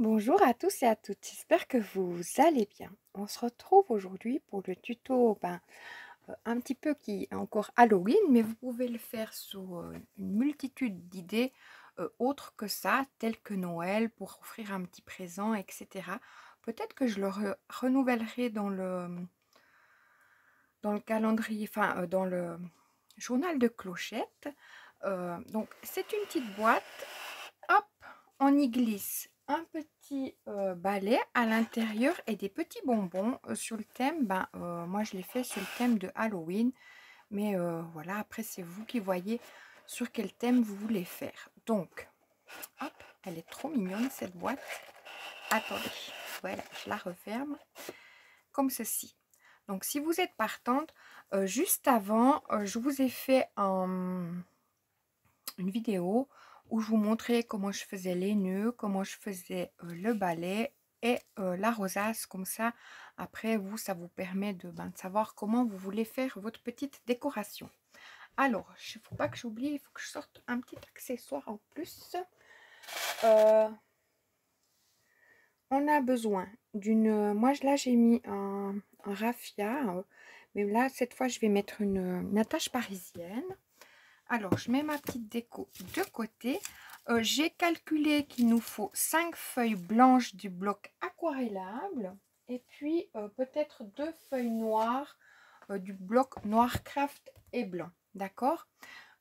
Bonjour à tous et à toutes, j'espère que vous allez bien. On se retrouve aujourd'hui pour le tuto un petit peu qui est encore Halloween, mais vous pouvez le faire sur une multitude d'idées autres que ça, telles que Noël, pour offrir un petit présent, etc. Peut-être que je le renouvellerai dans le calendrier, dans le journal de clochette. Donc c'est une petite boîte. Hop, on y glisse un petit balai à l'intérieur et des petits bonbons sur le thème. Moi, je l'ai fait sur le thème de Halloween. Mais voilà, après, c'est vous qui voyez sur quel thème vous voulez faire. Donc, hop, elle est trop mignonne, cette boîte. Attendez, voilà, je la referme comme ceci. Donc, si vous êtes partante, juste avant, je vous ai fait une vidéo où je vous montrais comment je faisais les nœuds, comment je faisais le balai et la rosace. Comme ça, après, ça vous permet de savoir comment vous voulez faire votre petite décoration. Alors, il ne faut pas que j'oublie, il faut que je sorte un petit accessoire en plus. On a besoin d'une... Moi, là, j'ai mis un raffia. Mais là, cette fois, je vais mettre une attache parisienne. Alors, je mets ma petite déco de côté. J'ai calculé qu'il nous faut 5 feuilles blanches du bloc aquarellable. Et puis, peut-être 2 feuilles noires du bloc noir craft et blanc. D'accord?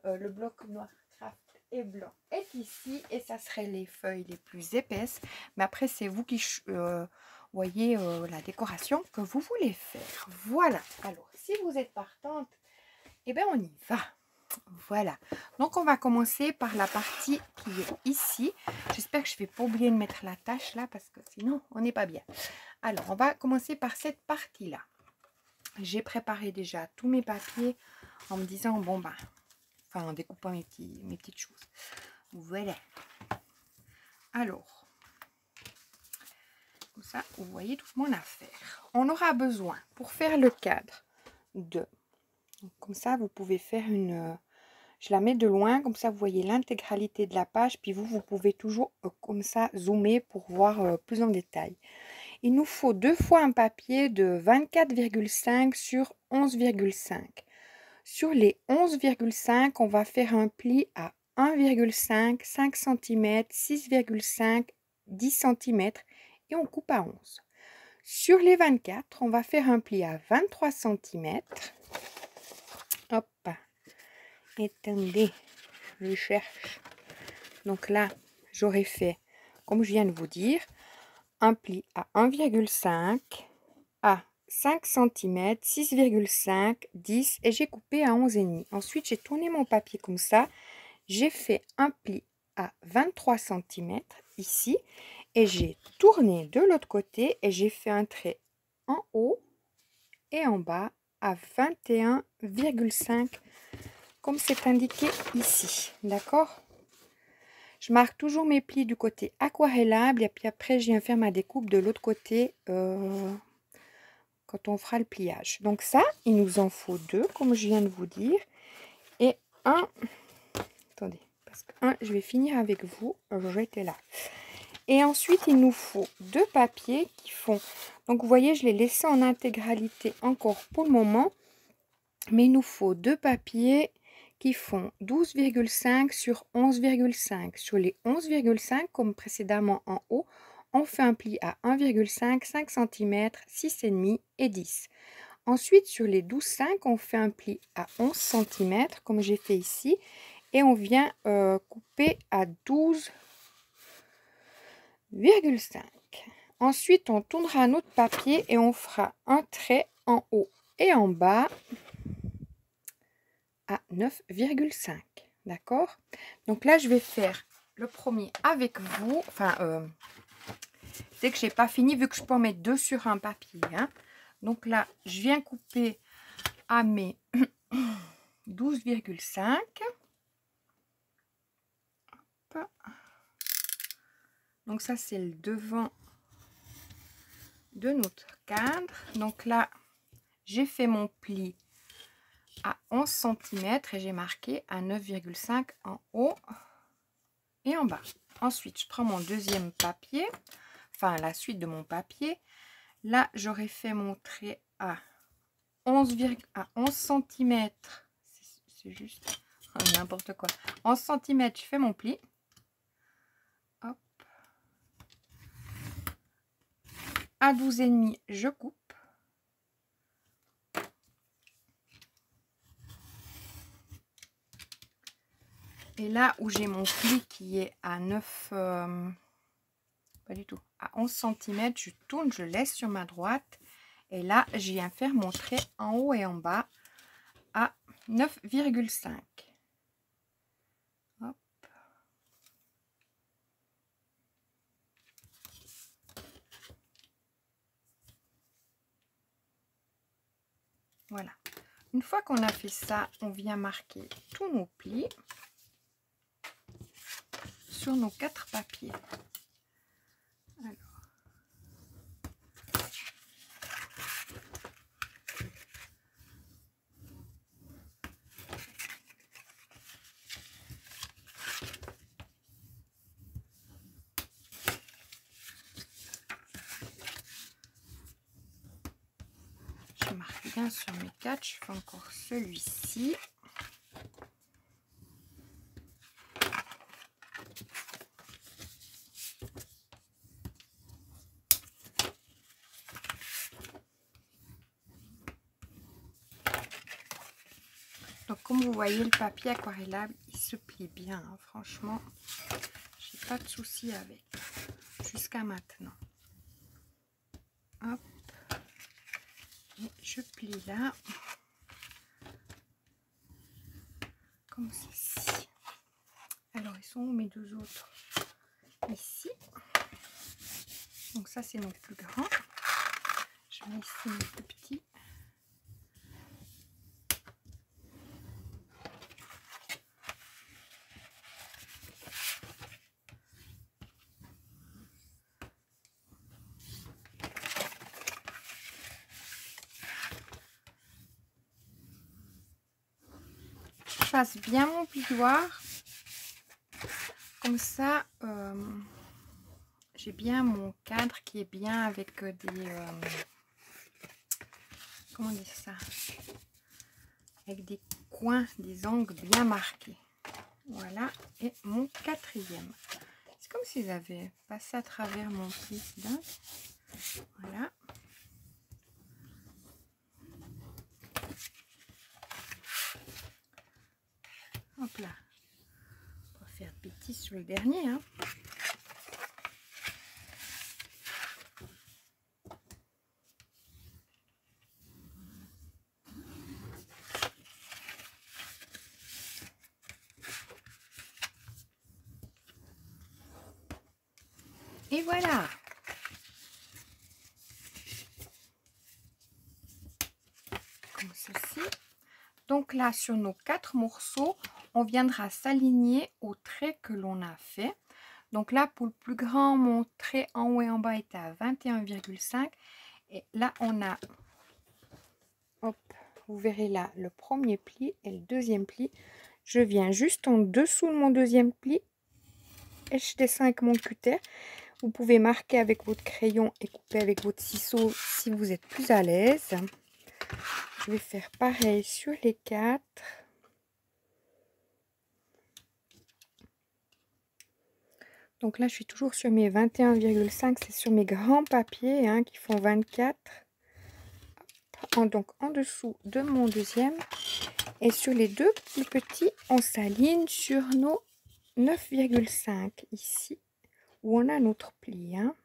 Le bloc noir craft et blanc est ici. Et ça serait les feuilles les plus épaisses. Mais après, c'est vous qui voyez la décoration que vous voulez faire. Voilà. Alors, si vous êtes partante, eh bien, on y va. Voilà, donc on va commencer par la partie qui est ici. J'espère que je ne vais pas oublier de mettre la tâche là parce que sinon on n'est pas bien. Alors on va commencer par cette partie là. J'ai préparé déjà tous mes papiers en me disant en découpant mes petites choses. Voilà. Alors, comme ça vous voyez toute mon affaire. On aura besoin pour faire le cadre de... Comme ça vous pouvez faire une... Je la mets de loin, comme ça vous voyez l'intégralité de la page, puis vous pouvez toujours comme ça zoomer pour voir plus en détail. Il nous faut 2 fois un papier de 24,5 sur 11,5. Sur les 11,5, on va faire un pli à 1,5, 5 cm, 6,5, 10 cm et on coupe à 11. Sur les 24, on va faire un pli à 23 cm. Hop. Attendez, je cherche. Donc là, j'aurais fait, comme je viens de vous dire, un pli à 1,5, à 5 cm, 6,5, 10 et j'ai coupé à 11,5. Ensuite, j'ai tourné mon papier comme ça. J'ai fait un pli à 23 cm ici et j'ai tourné de l'autre côté et j'ai fait un trait en haut et en bas à 21,5 comme c'est indiqué ici, d'accord? Je marque toujours mes plis du côté aquarellable et puis après je viens faire ma découpe de l'autre côté quand on fera le pliage. Donc ça, il nous en faut 2 comme je viens de vous dire et un, attendez, parce que je vais finir avec vous, j'étais là. Et ensuite il nous faut 2 papiers qui font, donc vous voyez je les laissé en intégralité encore pour le moment, mais il nous faut 2 papiers qui font 12,5 sur 11,5. Sur les 11,5, comme précédemment en haut, on fait un pli à 1,5, 5 cm, 6,5 et 10. Ensuite, sur les 12,5, on fait un pli à 11 cm, comme j'ai fait ici, et on vient couper à 12,5. Ensuite, on tournera notre papier et on fera un trait en haut et en bas à 9,5. D'accord? Donc là, je vais faire le premier avec vous. Dès que j'ai pas fini, vu que je peux en mettre 2 sur un papier. Hein. Donc là, je viens couper à mes 12,5. Donc ça, c'est le devant de notre cadre. Donc là, j'ai fait mon pli à 11 cm et j'ai marqué à 9,5 en haut et en bas. Ensuite, je prends mon deuxième papier. enfin la suite de mon papier. Là, j'aurais fait mon trait à 11 cm. C'est juste n'importe quoi. 11 cm, je fais mon pli. Hop. À 12,5, je coupe. Et là où j'ai mon pli qui est à 9, pas du tout, à 11 cm, je tourne, je laisse sur ma droite. Et là, je viens faire mon trait en haut et en bas à 9,5. Hop. Voilà. Une fois qu'on a fait ça, on vient marquer tous nos plis sur nos 4 papiers. Alors. Je marque bien sur mes 4, je fais encore celui-ci. Donc comme vous voyez, le papier aquarellable, il se plie bien, hein. Franchement, j'ai pas de souci avec jusqu'à maintenant. Hop, et je plie là, comme ceci. Alors ils sont où mes deux autres? Ici. Donc ça c'est mon plus grand. Je mets ici mes plus petits. Je fasse bien mon plioir. Comme ça, j'ai bien mon cadre qui est bien avec des... comment dire ça? Avec des coins, des angles bien marqués. Voilà, et mon quatrième. C'est comme s'ils avaient passé à travers mon pli. Voilà. Hop là. On va faire de bêtises sur le dernier. Hein. Et voilà. Comme ceci. Donc là, sur nos 4 morceaux, on viendra s'aligner au trait que l'on a fait. Donc là, pour le plus grand, mon trait en haut et en bas était à 21,5. Et là, on a, hop, vous verrez là, le premier pli et le deuxième pli. Je viens juste en dessous de mon deuxième pli et je descends avec mon cutter. Vous pouvez marquer avec votre crayon et couper avec votre ciseau si vous êtes plus à l'aise. Je vais faire pareil sur les 4. Donc là, je suis toujours sur mes 21,5. C'est sur mes grands papiers hein, qui font 24. Donc en dessous de mon deuxième. Et sur les deux plus petits, on s'aligne sur nos 9,5 ici. Où on a notre pli. Hein.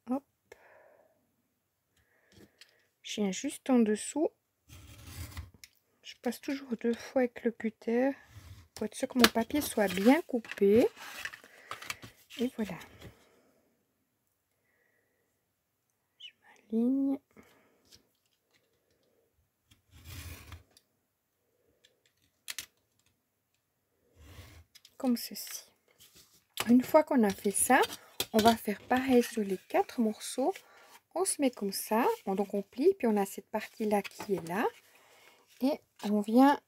Hop. Je viens juste en dessous. Je passe toujours 2 fois avec le cutter pour être sûr que mon papier soit bien coupé. Et voilà. Je m'aligne. Comme ceci. Une fois qu'on a fait ça, on va faire pareil sur les 4 morceaux. On se met comme ça. Donc on plie, puis on a cette partie-là qui est là. Et on vient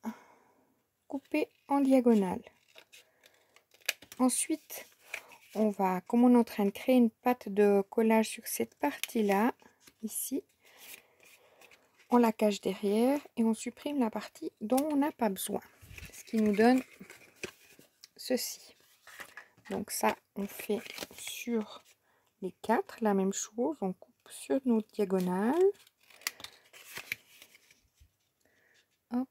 couper en diagonale. Ensuite, on va, comme on est en train de créer une pâte de collage sur cette partie-là, ici, on la cache derrière et on supprime la partie dont on n'a pas besoin. Ce qui nous donne ceci. Donc ça, on fait sur les 4 la même chose. On coupe sur nos diagonales. Hop.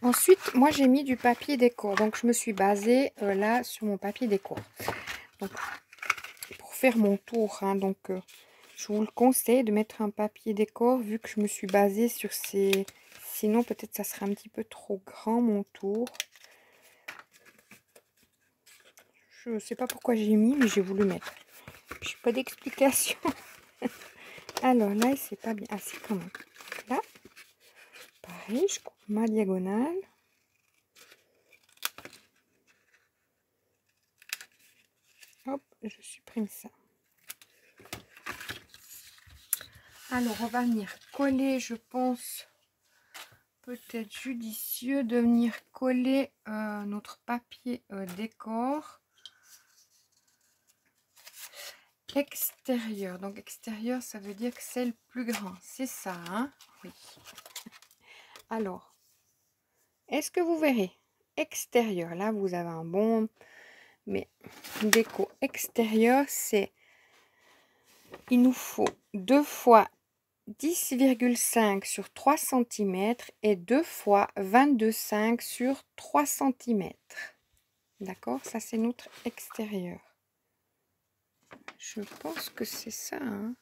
Ensuite, moi j'ai mis du papier décor. Donc je me suis basée là sur mon papier décor. Donc pour faire mon tour, hein, donc je vous le conseille de mettre un papier décor vu que je me suis basée sur ces... Sinon peut-être ça sera un petit peu trop grand mon tour. Je ne sais pas pourquoi j'ai mis, mais j'ai voulu mettre. Je n'ai pas d'explication. Alors là, c'est pas bien. Ah, c'est quand même. Là, pareil, je coupe ma diagonale. Hop, je supprime ça. Alors, on va venir coller, je pense, peut-être judicieux de venir coller notre papier décor extérieur. Donc, extérieur, ça veut dire que c'est le plus grand. C'est ça, hein? Oui. Alors, est-ce que vous verrez? Extérieur, là, vous avez un bon... Mais déco extérieur, c'est... Il nous faut 2 fois 10,5 sur 3 cm et 2 fois 22,5 sur 3 cm. D'accord? Ça, c'est notre extérieur. Je pense que c'est ça. Hein?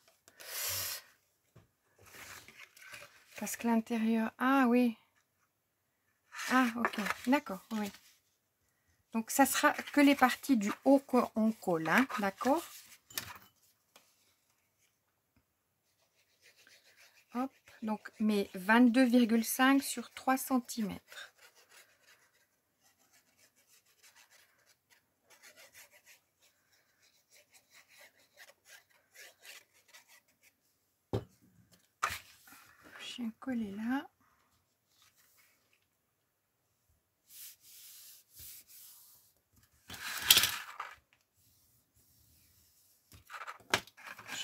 Parce que l'intérieur... Ah oui. Ah, ok. D'accord, oui. Donc, ça sera que les parties du haut qu'on colle. Hein? D'accord? Hop. Donc, mais 22,5 sur 3 cm. Je viens coller là.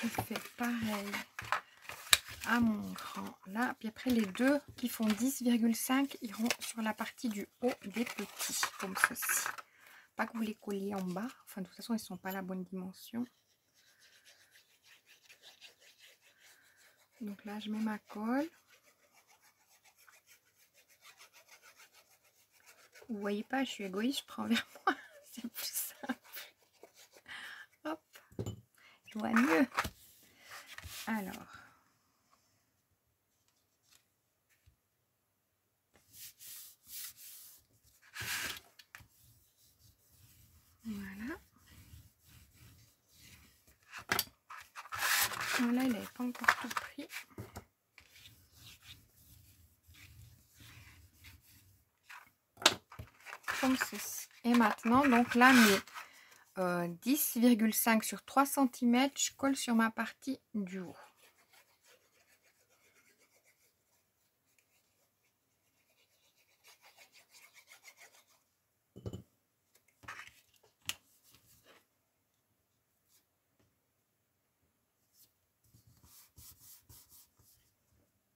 Je fais pareil à mon grand là, puis après les deux qui font 10,5 iront sur la partie du haut des petits, comme ceci. Pas que vous les colliez en bas, enfin de toute façon ils ne sont pas la bonne dimension. Donc là je mets ma colle. Vous voyez pas, je suis égoïste, je prends vers moi, c'est plus simple. Hop, je vois mieux. Alors. Voilà. Voilà, il n'avait pas encore tout pris. Comme ceci. Et maintenant, donc là, mes 10,5 sur 3 cm, je colle sur ma partie du haut.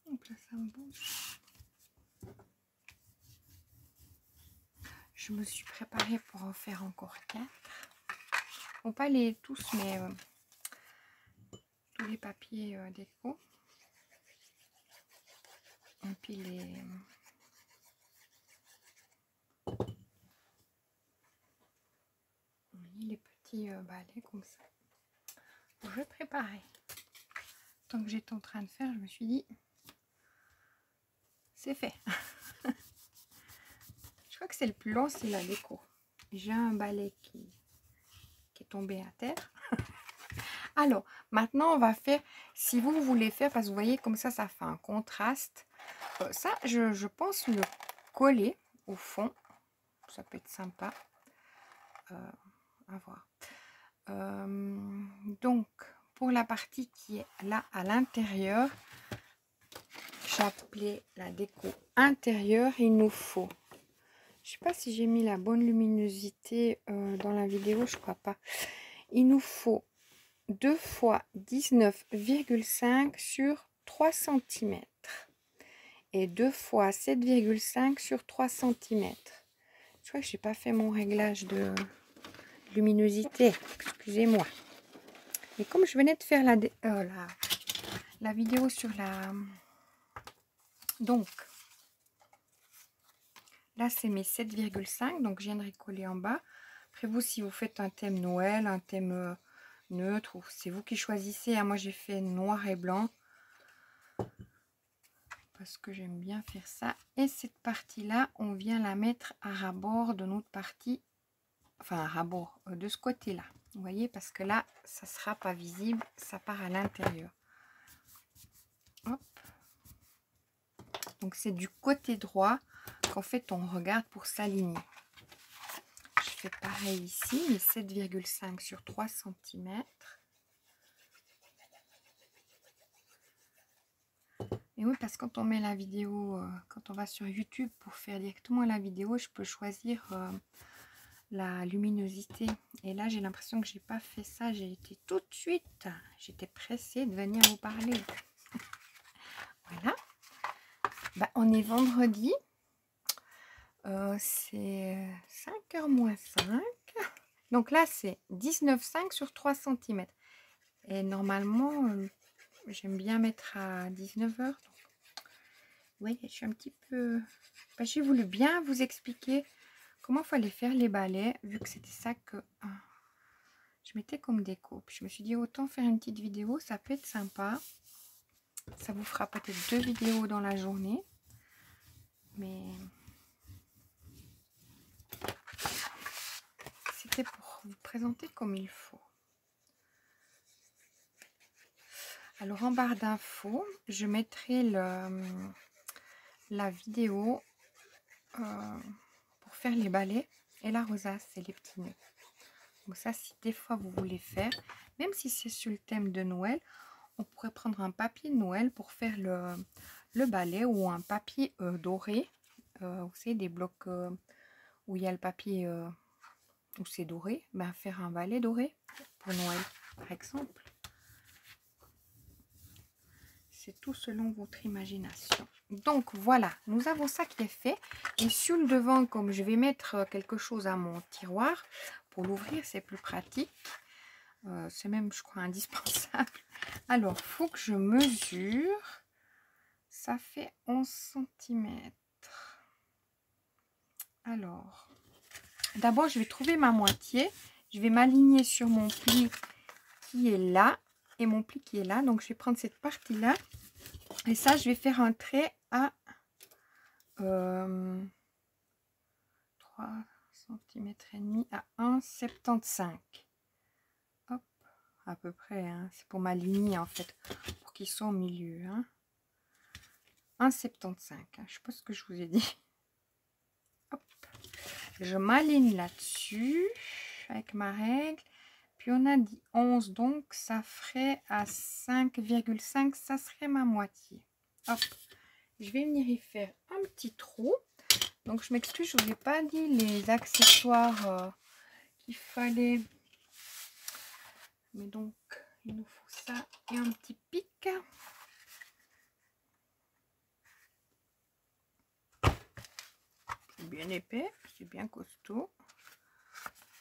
Donc là, ça me bouge. Je me suis préparée pour en faire encore 4. Bon, pas les tous, mais tous les papiers déco. Et puis les petits balais comme ça. Donc, je vais préparer. Tant que j'étais en train de faire, je me suis dit, c'est fait. Je crois que c'est le plus long, c'est la déco. J'ai un balai qui est tombé à terre. Alors, maintenant, on va faire, si vous voulez faire, parce que vous voyez, comme ça fait un contraste. Ça, je pense le coller au fond. Ça peut être sympa à voir. Donc, pour la partie qui est là à l'intérieur, chapelet, la déco intérieure, il nous faut, je sais pas si j'ai mis la bonne luminosité dans la vidéo, je crois pas. Il nous faut 2 fois 19,5 sur 3 cm et 2 fois 7,5 sur 3 cm. Je crois que j'ai pas fait mon réglage de luminosité, excusez-moi. Et comme je venais de faire la vidéo sur la... Donc, là c'est mes 7,5, donc je viens de recoller en bas. Après vous, si vous faites un thème Noël, un thème neutre, c'est vous qui choisissez. Moi j'ai fait noir et blanc parce que j'aime bien faire ça. Et cette partie là, on vient la mettre à ras-bord de notre partie, enfin à ras-bord de ce côté là, vous voyez, parce que là ça sera pas visible, ça part à l'intérieur. Hop. Donc c'est du côté droit qu'en fait on regarde pour s'aligner. Je fais pareil ici, mais 7,5 sur 3 cm. Et oui, parce que quand on met la vidéo, quand on va sur YouTube pour faire directement la vidéo, je peux choisir la luminosité. Et là, j'ai l'impression que j'ai pas fait ça. J'ai été tout de suite, j'étais pressée de venir vous parler. Voilà. Bah, on est vendredi. C'est 5h moins 5. Donc là, c'est 19,5 sur 3 cm. Et normalement, j'aime bien mettre à 19h. Oui, je suis un petit peu... Bah, j'ai voulu bien vous expliquer comment il fallait faire les balais, vu que c'était ça que je mettais comme déco. Puis je me suis dit, autant faire une petite vidéo, ça peut être sympa. Ça vous fera peut-être 2 vidéos dans la journée. Mais c'était pour vous présenter comme il faut. Alors en barre d'infos, je mettrai la vidéo pour faire les balais et la rosace et les petits nœuds. Donc ça, si des fois vous voulez faire, même si c'est sur le thème de Noël, on pourrait prendre un papier de Noël pour faire le balai, ou un papier doré. Vous savez, des blocs où il y a le papier où c'est doré. Ben, faire un balai doré pour Noël, par exemple. C'est tout selon votre imagination. Donc voilà, nous avons ça qui est fait. Et sur le devant, comme je vais mettre quelque chose à mon tiroir, pour l'ouvrir, c'est plus pratique. C'est même, je crois, indispensable. Alors, il faut que je mesure. Ça fait 11 cm. Alors, d'abord, je vais trouver ma moitié. Je vais m'aligner sur mon pli qui est là et mon pli qui est là. Donc, je vais prendre cette partie-là. Et ça, je vais faire un trait à 3 cm et demi à 1,75. Hop, à peu près. Hein. C'est pour m'aligner, en fait, pour qu'ils soient au milieu. Hein. 1,75. Hein. Je ne sais pas ce que je vous ai dit. Hop. Je m'aligne là-dessus avec ma règle. Puis on a dit 11, donc ça ferait à 5,5, ça serait ma moitié. Hop. Je vais venir y faire un petit trou. Donc je m'excuse, je ne vous ai pas dit les accessoires qu'il fallait. Mais donc il nous faut ça et un petit pic. C'est bien épais, c'est bien costaud.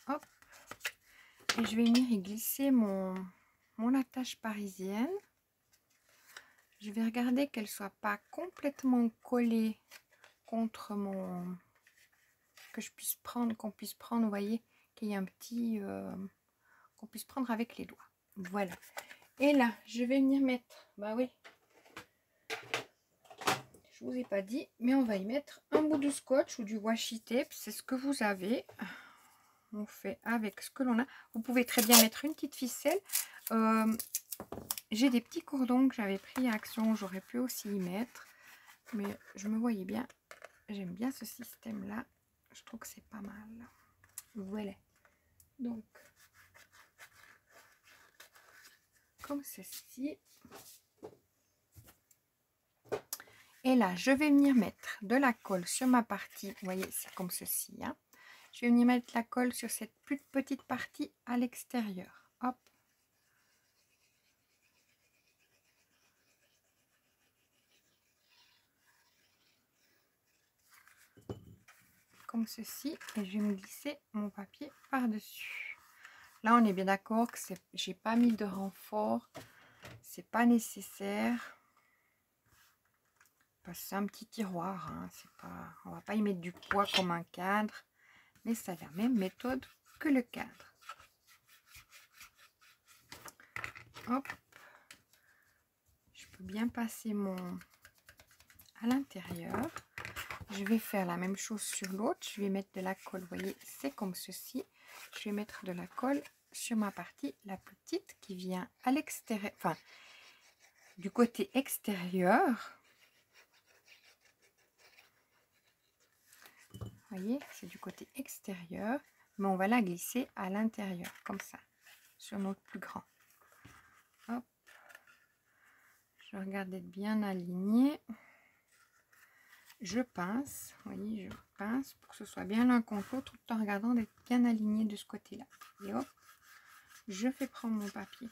Hop. Et je vais venir y glisser mon attache parisienne. Je vais regarder qu'elle soit pas complètement collée contre mon... Que je puisse prendre, qu'on puisse prendre, vous voyez, qu'il y ait un petit... qu'on puisse prendre avec les doigts. Voilà. Et là, je vais venir mettre... Bah oui. Je vous ai pas dit, mais on va y mettre un bout de scotch ou du washi tape. C'est ce que vous avez. On fait avec ce que l'on a. Vous pouvez très bien mettre une petite ficelle. J'ai des petits cordons que j'avais pris à Action. J'aurais pu aussi y mettre. Mais je me voyais bien. J'aime bien ce système-là. Je trouve que c'est pas mal. Voilà. Donc, comme ceci. Et là, je vais venir mettre de la colle sur ma partie. Vous voyez, c'est comme ceci. Hein. Je vais venir mettre la colle sur cette plus petite partie à l'extérieur. Hop. Comme ceci. Et je vais me glisser mon papier par-dessus. Là, on est bien d'accord que j'ai pas mis de renfort. C'est pas nécessaire. C'est un petit tiroir. Hein. On va pas y mettre du poids comme un cadre. Mais ça a la même méthode que le cadre. Hop. Je peux bien passer mon à l'intérieur. Je vais faire la même chose sur l'autre. Je vais mettre de la colle. Vous voyez, c'est comme ceci. Je vais mettre de la colle sur ma partie la plus petite qui vient à l'extérieur. Enfin, du côté extérieur. Vous voyez, c'est du côté extérieur. Mais on va la glisser à l'intérieur, comme ça, sur notre plus grand. Hop. Je regarde d'être bien aligné. Je pince, vous voyez, je pince pour que ce soit bien l'un contre l'autre tout en regardant d'être bien aligné de ce côté-là. Et hop, je fais prendre mon papier.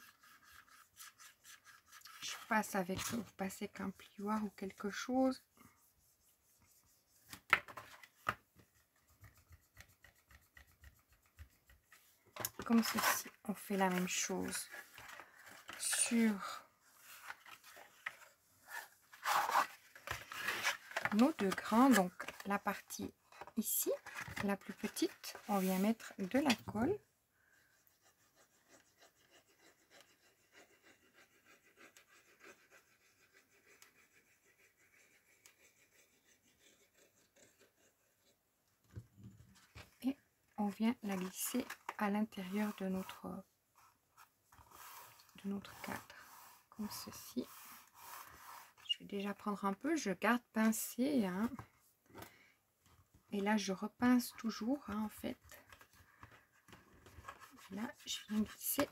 Je passe avec, vous passez avec un plioir ou quelque chose. Comme ceci, on fait la même chose sur nos deux grands. Donc la partie ici, la plus petite, on vient mettre de la colle. Et on vient la glisser à l'intérieur de notre cadre, comme ceci. Je vais déjà prendre un peu, je garde pincé, hein. Et là je repince toujours, hein, en fait. Et là je viens glisser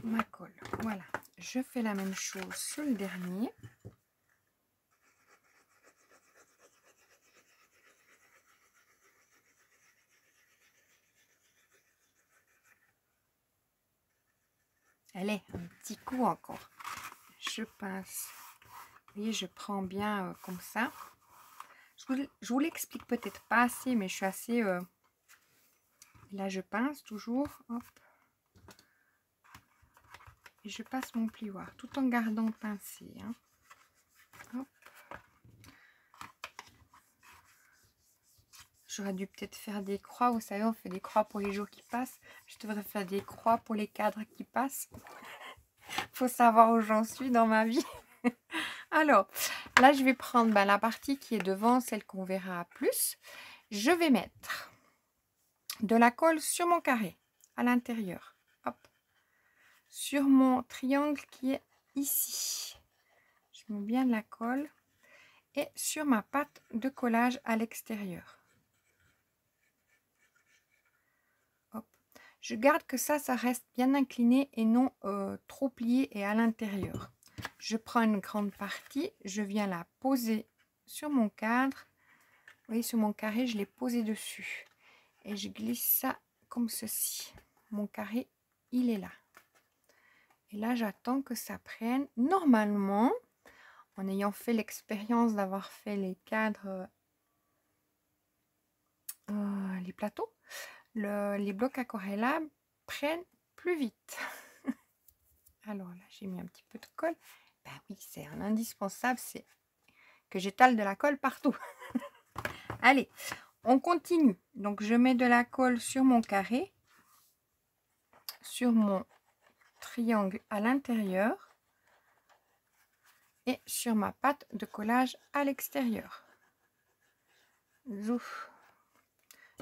ma colle. Voilà, je fais la même chose sur le dernier. Allez, un petit coup encore. Je pince. Vous voyez, je prends bien comme ça. Je vous l'explique peut-être pas assez, mais je suis assez... Là, je pince toujours. Hop. Et je passe mon plioir tout en gardant pincé. Hein. Hop. J'aurais dû peut-être faire des croix. Vous savez, on fait des croix pour les jours qui passent. Je devrais faire des croix pour les cadres qui passent. Faut savoir où j'en suis dans ma vie. Alors, là, je vais prendre la partie qui est devant, celle qu'on verra plus. Je vais mettre de la colle sur mon carré, à l'intérieur. Hop. Sur mon triangle qui est ici. Je mets bien de la colle. Et sur ma pâte de collage à l'extérieur. Je garde que ça reste bien incliné et non trop plié et à l'intérieur. Je prends une grande partie, je viens la poser sur mon cadre. Vous voyez, sur mon carré, je l'ai posé dessus. Et je glisse ça comme ceci. Mon carré, il est là. Et là, j'attends que ça prenne. Normalement, en ayant fait l'expérience d'avoir fait les cadres, les plateaux, les blocs aquarellables prennent plus vite. Alors là, j'ai mis un petit peu de colle. Ben oui, c'est un indispensable, c'est que j'étale de la colle partout. Allez, on continue. Donc, je mets de la colle sur mon carré, sur mon triangle à l'intérieur et sur ma pâte de collage à l'extérieur.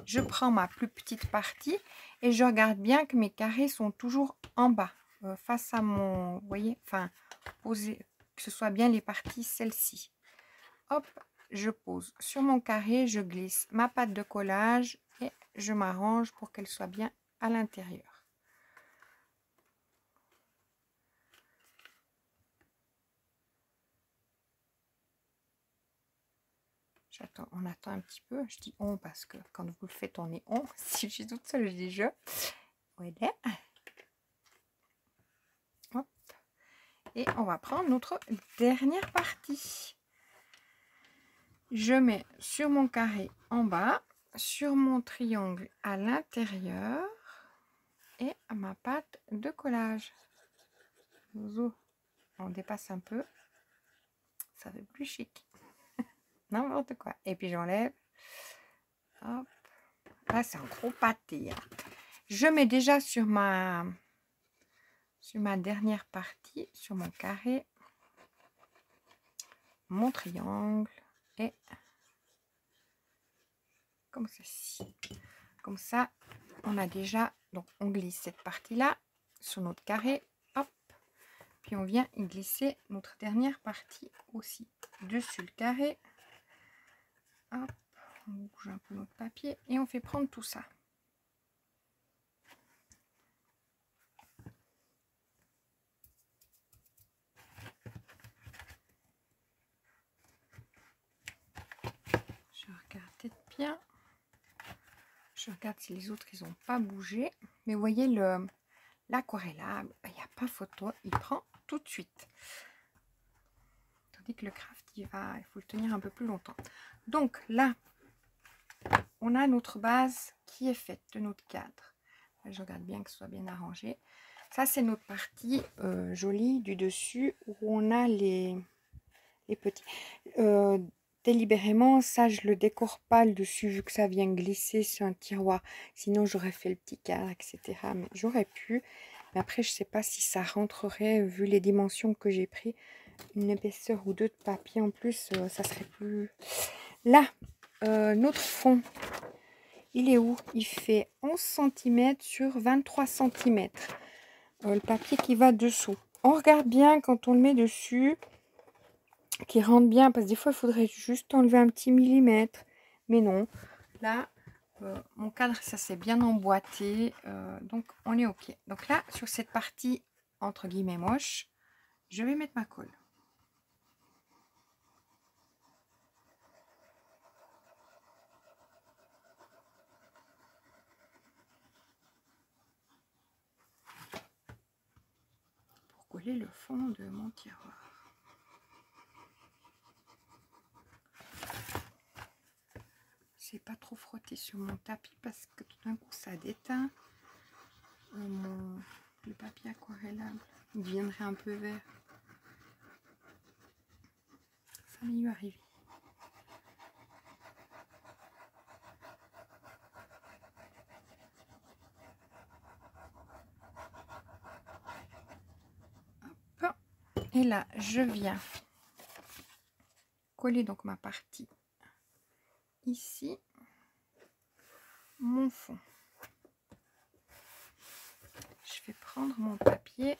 Je prends ma plus petite partie et je regarde bien que mes carrés sont toujours en bas, face à mon, vous voyez, enfin, posé, que ce soit bien les parties, celle-ci. Hop, je pose sur mon carré, je glisse ma pâte de collage et je m'arrange pour qu'elle soit bien à l'intérieur. J'attends, on attend un petit peu. Je dis on parce que quand vous le faites, on est on. Si je suis toute seule, je dis je. Voilà. Hop. Et on va prendre notre dernière partie. Je mets sur mon carré en bas, sur mon triangle à l'intérieur et ma pâte de collage. On dépasse un peu, ça fait plus chic. N'importe quoi. Et puis j'enlève. Hop. Là, c'est un gros pâté. Je mets déjà sur ma dernière partie, sur mon carré, mon triangle et comme ceci. Comme ça, on a déjà, donc on glisse cette partie-là sur notre carré, hop, puis on vient y glisser notre dernière partie aussi dessus le carré, hop, on bouge un peu notre papier et on fait prendre tout ça. Je regarde bien. Je regarde si les autres, ils n'ont pas bougé. Mais vous voyez, l'aquarellable, il n'y a pas photo. Il prend tout de suite. Tandis que le craft, il faut le tenir un peu plus longtemps. Donc là, on a notre base qui est faite de notre cadre. Là, je regarde bien que ce soit bien arrangé. Ça, c'est notre partie jolie du dessus où on a les petits... délibérément, ça, je le décore pas le dessus vu que ça vient glisser sur un tiroir. Sinon, j'aurais fait le petit cadre, etc. Mais j'aurais pu. Mais après, je sais pas si ça rentrerait vu les dimensions que j'ai pris. Une épaisseur ou deux de papier en plus, ça serait plus... Là, notre fond, il est où? Il fait 11 cm sur 23 cm. Le papier qui va dessous. On regarde bien quand on le met dessus, qui rentre bien, parce que des fois, il faudrait juste enlever un petit millimètre. Mais non, là, mon cadre, ça s'est bien emboîté. Donc, on est OK. Donc là, sur cette partie, entre guillemets, moche, je vais mettre ma colle. Coller le fond de mon tiroir. C'est pas trop frotter sur mon tapis parce que tout d'un coup ça déteint. Le papier aquarellable il deviendrait un peu vert. Ça m'est y arriver. Hop. Et là je viens coller donc ma partie ici, mon fond. Je vais prendre mon papier.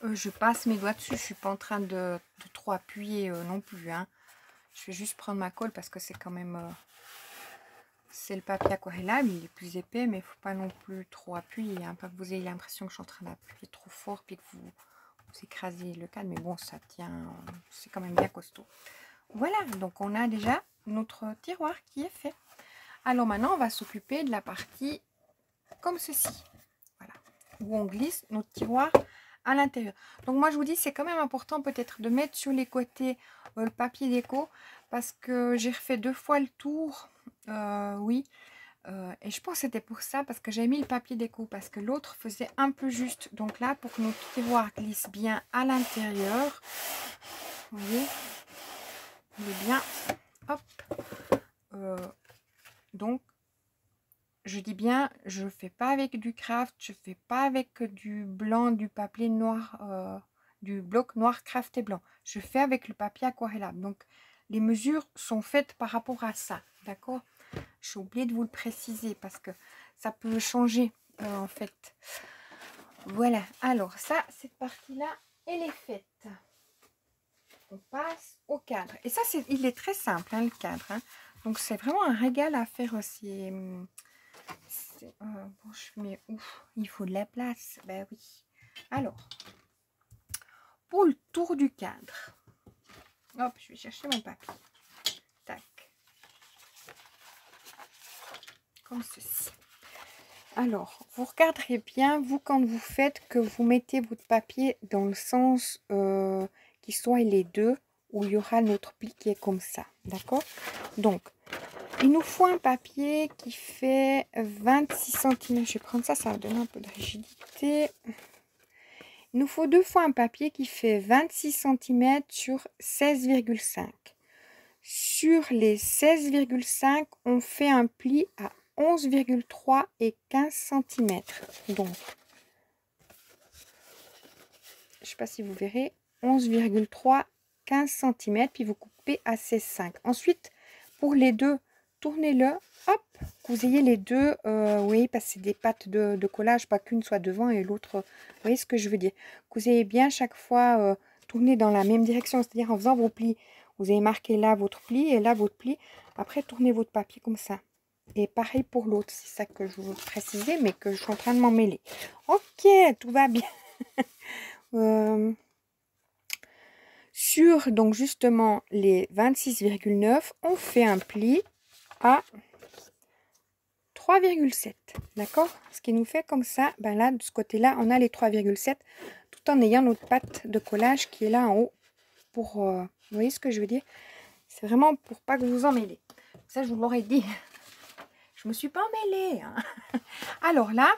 Je passe mes doigts dessus, je suis pas en train de trop appuyer non plus. Hein. Je vais juste prendre ma colle parce que c'est quand même... c'est le papier aquarellable, il est plus épais, mais il ne faut pas non plus trop appuyer. Hein, pas que vous ayez l'impression que je suis en train d'appuyer trop fort puis que vous écrasez le cadre. Mais bon, ça tient, c'est quand même bien costaud. Voilà, donc on a déjà notre tiroir qui est fait. Alors maintenant, on va s'occuper de la partie comme ceci. Voilà, où on glisse notre tiroir à l'intérieur. Donc moi, je vous dis, c'est quand même important peut-être de mettre sur les côtés le papier déco parce que j'ai refait 2 fois le tour. Oui, et je pense que c'était pour ça, parce que j'ai mis le papier déco, parce que l'autre faisait un peu juste. Donc là, pour que notre tiroir glisse bien à l'intérieur, vous voyez, il est bien, hop, donc, je dis bien, je ne fais pas avec du craft, je ne fais pas avec du blanc, du papier noir, du bloc noir craft et blanc. Je fais avec le papier aquarellable. Donc, les mesures sont faites par rapport à ça, d'accord? J'ai oublié de vous le préciser parce que ça peut changer en fait. Voilà, alors ça, cette partie-là, elle est faite. On passe au cadre. Et ça, il est très simple, hein, le cadre. Hein. Donc c'est vraiment un régal à faire aussi. Bon, je mets où? Il faut de la place. Ben oui. Alors, pour le tour du cadre. Hop, je vais chercher mon papier. Tac. Comme ceci. Alors, vous regarderez bien, vous, quand vous faites, que vous mettez votre papier dans le sens qui soit les deux, où il y aura notre pli qui est comme ça. D'accord? Donc, il nous faut un papier qui fait 26 cm. Je vais prendre ça, ça va donner un peu de rigidité. Il nous faut deux fois un papier qui fait 26 cm sur 16,5. Sur les 16,5, on fait un pli à 11,3 et 15 cm. Donc, je ne sais pas si vous verrez, 11,3, 15 cm, puis vous coupez à 16,5. Ensuite, pour les deux, tournez-le, hop, que vous ayez les deux, oui, parce que c'est des pattes de collage, pas qu'une soit devant et l'autre, vous voyez ce que je veux dire. Que vous ayez bien chaque fois tourné dans la même direction, c'est-à-dire en faisant vos plis. Vous avez marqué là votre pli et là votre pli. Après, tournez votre papier comme ça. Et pareil pour l'autre, c'est ça que je veux préciser, mais que je suis en train de m'en mêler. Ok, tout va bien. Sur donc justement les 26,9, on fait un pli à 3,7. D'accord? Ce qui nous fait comme ça, ben là, de ce côté-là, on a les 3,7 tout en ayant notre patte de collage qui est là en haut. Pour, vous voyez ce que je veux dire? C'est vraiment pour pas que vous en mêlez. Ça, je vous l'aurais dit. Je me suis pas emmêlée. Hein. Alors là,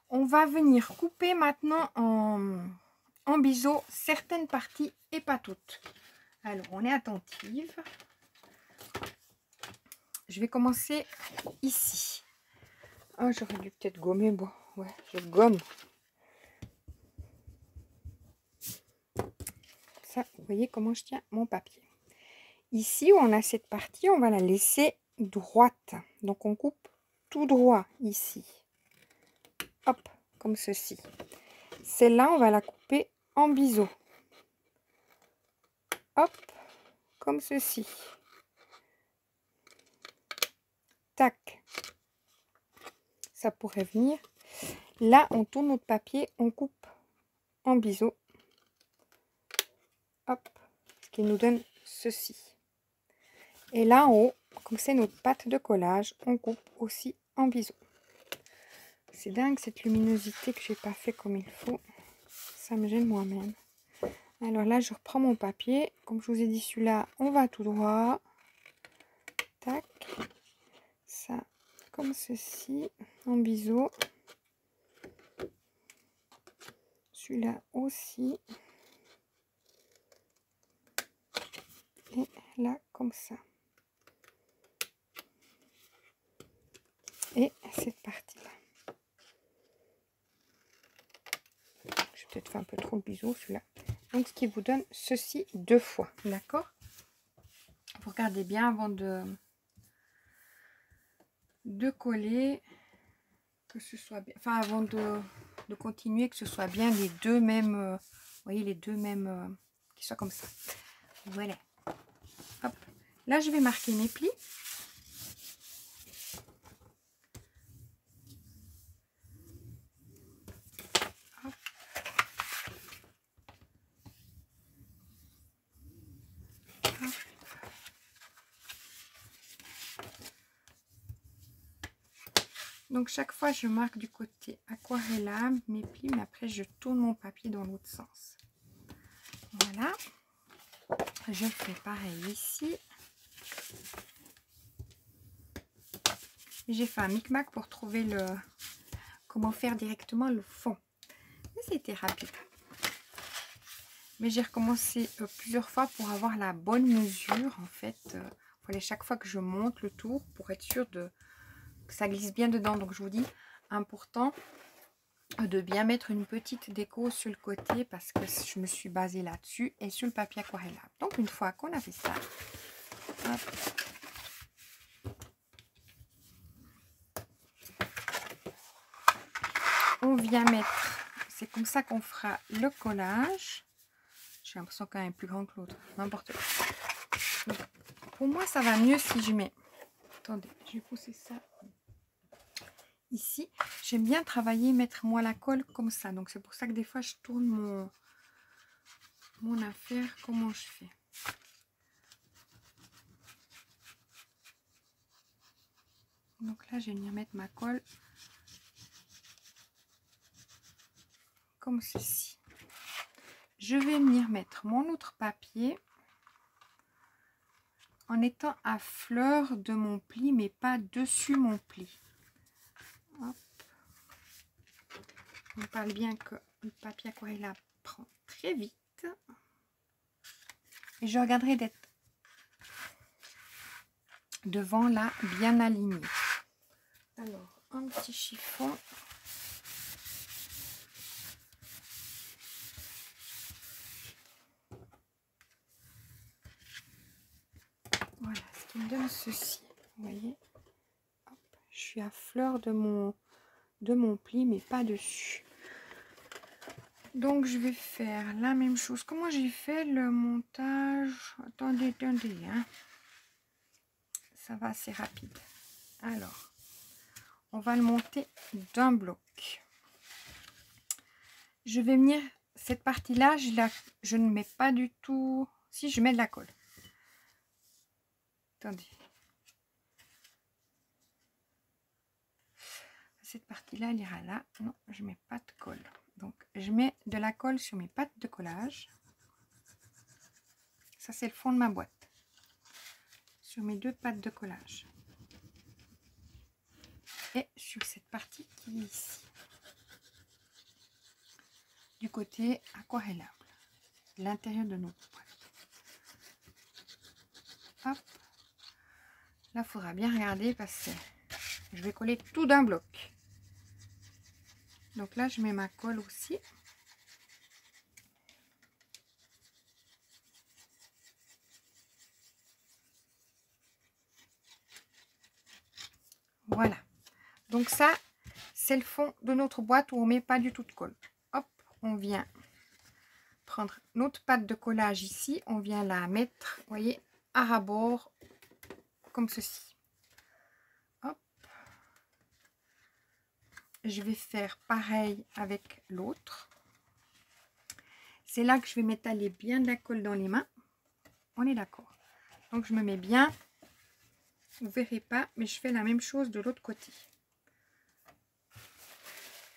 on va venir couper maintenant en biseau certaines parties et pas toutes. Alors, on est attentive. Je vais commencer ici. Oh, j'aurais dû peut-être gommer. Bon, ouais, je gomme. Ça, vous voyez comment je tiens mon papier. Ici, où on a cette partie, on va la laisser droite. Donc, on coupe tout droit ici. Hop, comme ceci. Celle-là, on va la couper en biseau. Hop, comme ceci. Tac. Ça pourrait venir. Là, on tourne notre papier, on coupe en biseau. Hop, ce qui nous donne ceci. Et là en haut, comme c'est notre pâte de collage, on coupe aussi en biseau. C'est dingue cette luminosité que j'ai pas fait comme il faut. Ça me gêne moi-même. Alors là, je reprends mon papier. Comme je vous ai dit, celui-là, on va tout droit. Tac. Ça, comme ceci, en biseau. Celui-là aussi. Et là, comme ça. Et cette partie-là. Je vais peut-être faire un peu trop de biseau, celui-là. Donc, ce qui vous donne ceci deux fois. D'accord? Vous regardez bien avant de coller, que ce soit bien, enfin avant de continuer, que ce soit bien les deux mêmes, vous voyez, les deux mêmes, qui soient comme ça. Voilà. Hop. Là, je vais marquer mes plis. Hop. Hop. Donc, chaque fois, je marque du côté aquarellable mes plis, mais après, je tourne mon papier dans l'autre sens. Voilà. Je fais pareil ici. J'ai fait un micmac pour trouver le comment faire directement le fond. Mais c'était rapide. Mais j'ai recommencé plusieurs fois pour avoir la bonne mesure. En fait, il fallait chaque fois que je monte le tour pour être sûr que ça glisse bien dedans. Donc je vous dis, important de bien mettre une petite déco sur le côté parce que je me suis basée là-dessus et sur le papier aquarellable. Donc une fois qu'on a fait ça, hop, on vient mettre, c'est comme ça qu'on fera le collage. J'ai l'impression qu'un est plus grand que l'autre, n'importe quoi. Donc, pour moi, ça va mieux si je mets, attendez, je vais pousser ça ici. J'aime bien travailler, mettre moi la colle comme ça. Donc c'est pour ça que des fois je tourne mon affaire. Comment je fais? Donc là, je vais venir mettre ma colle comme ceci. Je vais venir mettre mon autre papier en étant à fleur de mon pli, mais pas dessus mon pli. Hop. On parle bien que le papier aquarelle prend très vite. Et je regarderai d'être devant là, bien aligné. Alors, un petit chiffon. Voilà, ce qui me donne ceci. Vous voyez, hop, je suis à fleur de mon pli, mais pas dessus. Donc, je vais faire la même chose. Comment j'ai fait le montage? Attendez, hein. Ça va assez rapide. Alors, on va le monter d'un bloc. Je vais venir, cette partie-là, je ne mets pas du tout... Si, je mets de la colle. Attendez. Cette partie-là, elle ira là. Non, je ne mets pas de colle. Donc, je mets de la colle sur mes pattes de collage. Ça, c'est le fond de ma boîte. Sur mes deux pattes de collage. Et sur cette partie qui est ici. Du côté aquarellable. L'intérieur de notre boîte. Hop. Là, il faudra bien regarder parce que je vais coller tout d'un bloc. Donc là, je mets ma colle aussi. Voilà. Donc ça, c'est le fond de notre boîte où on met pas du tout de colle. Hop, on vient prendre notre pâte de collage ici. On vient la mettre, vous voyez, à ras-bord, comme ceci. Hop. Je vais faire pareil avec l'autre. C'est là que je vais m'étaler bien de la colle dans les mains. On est d'accord. Donc je me mets bien. Vous verrez pas, mais je fais la même chose de l'autre côté.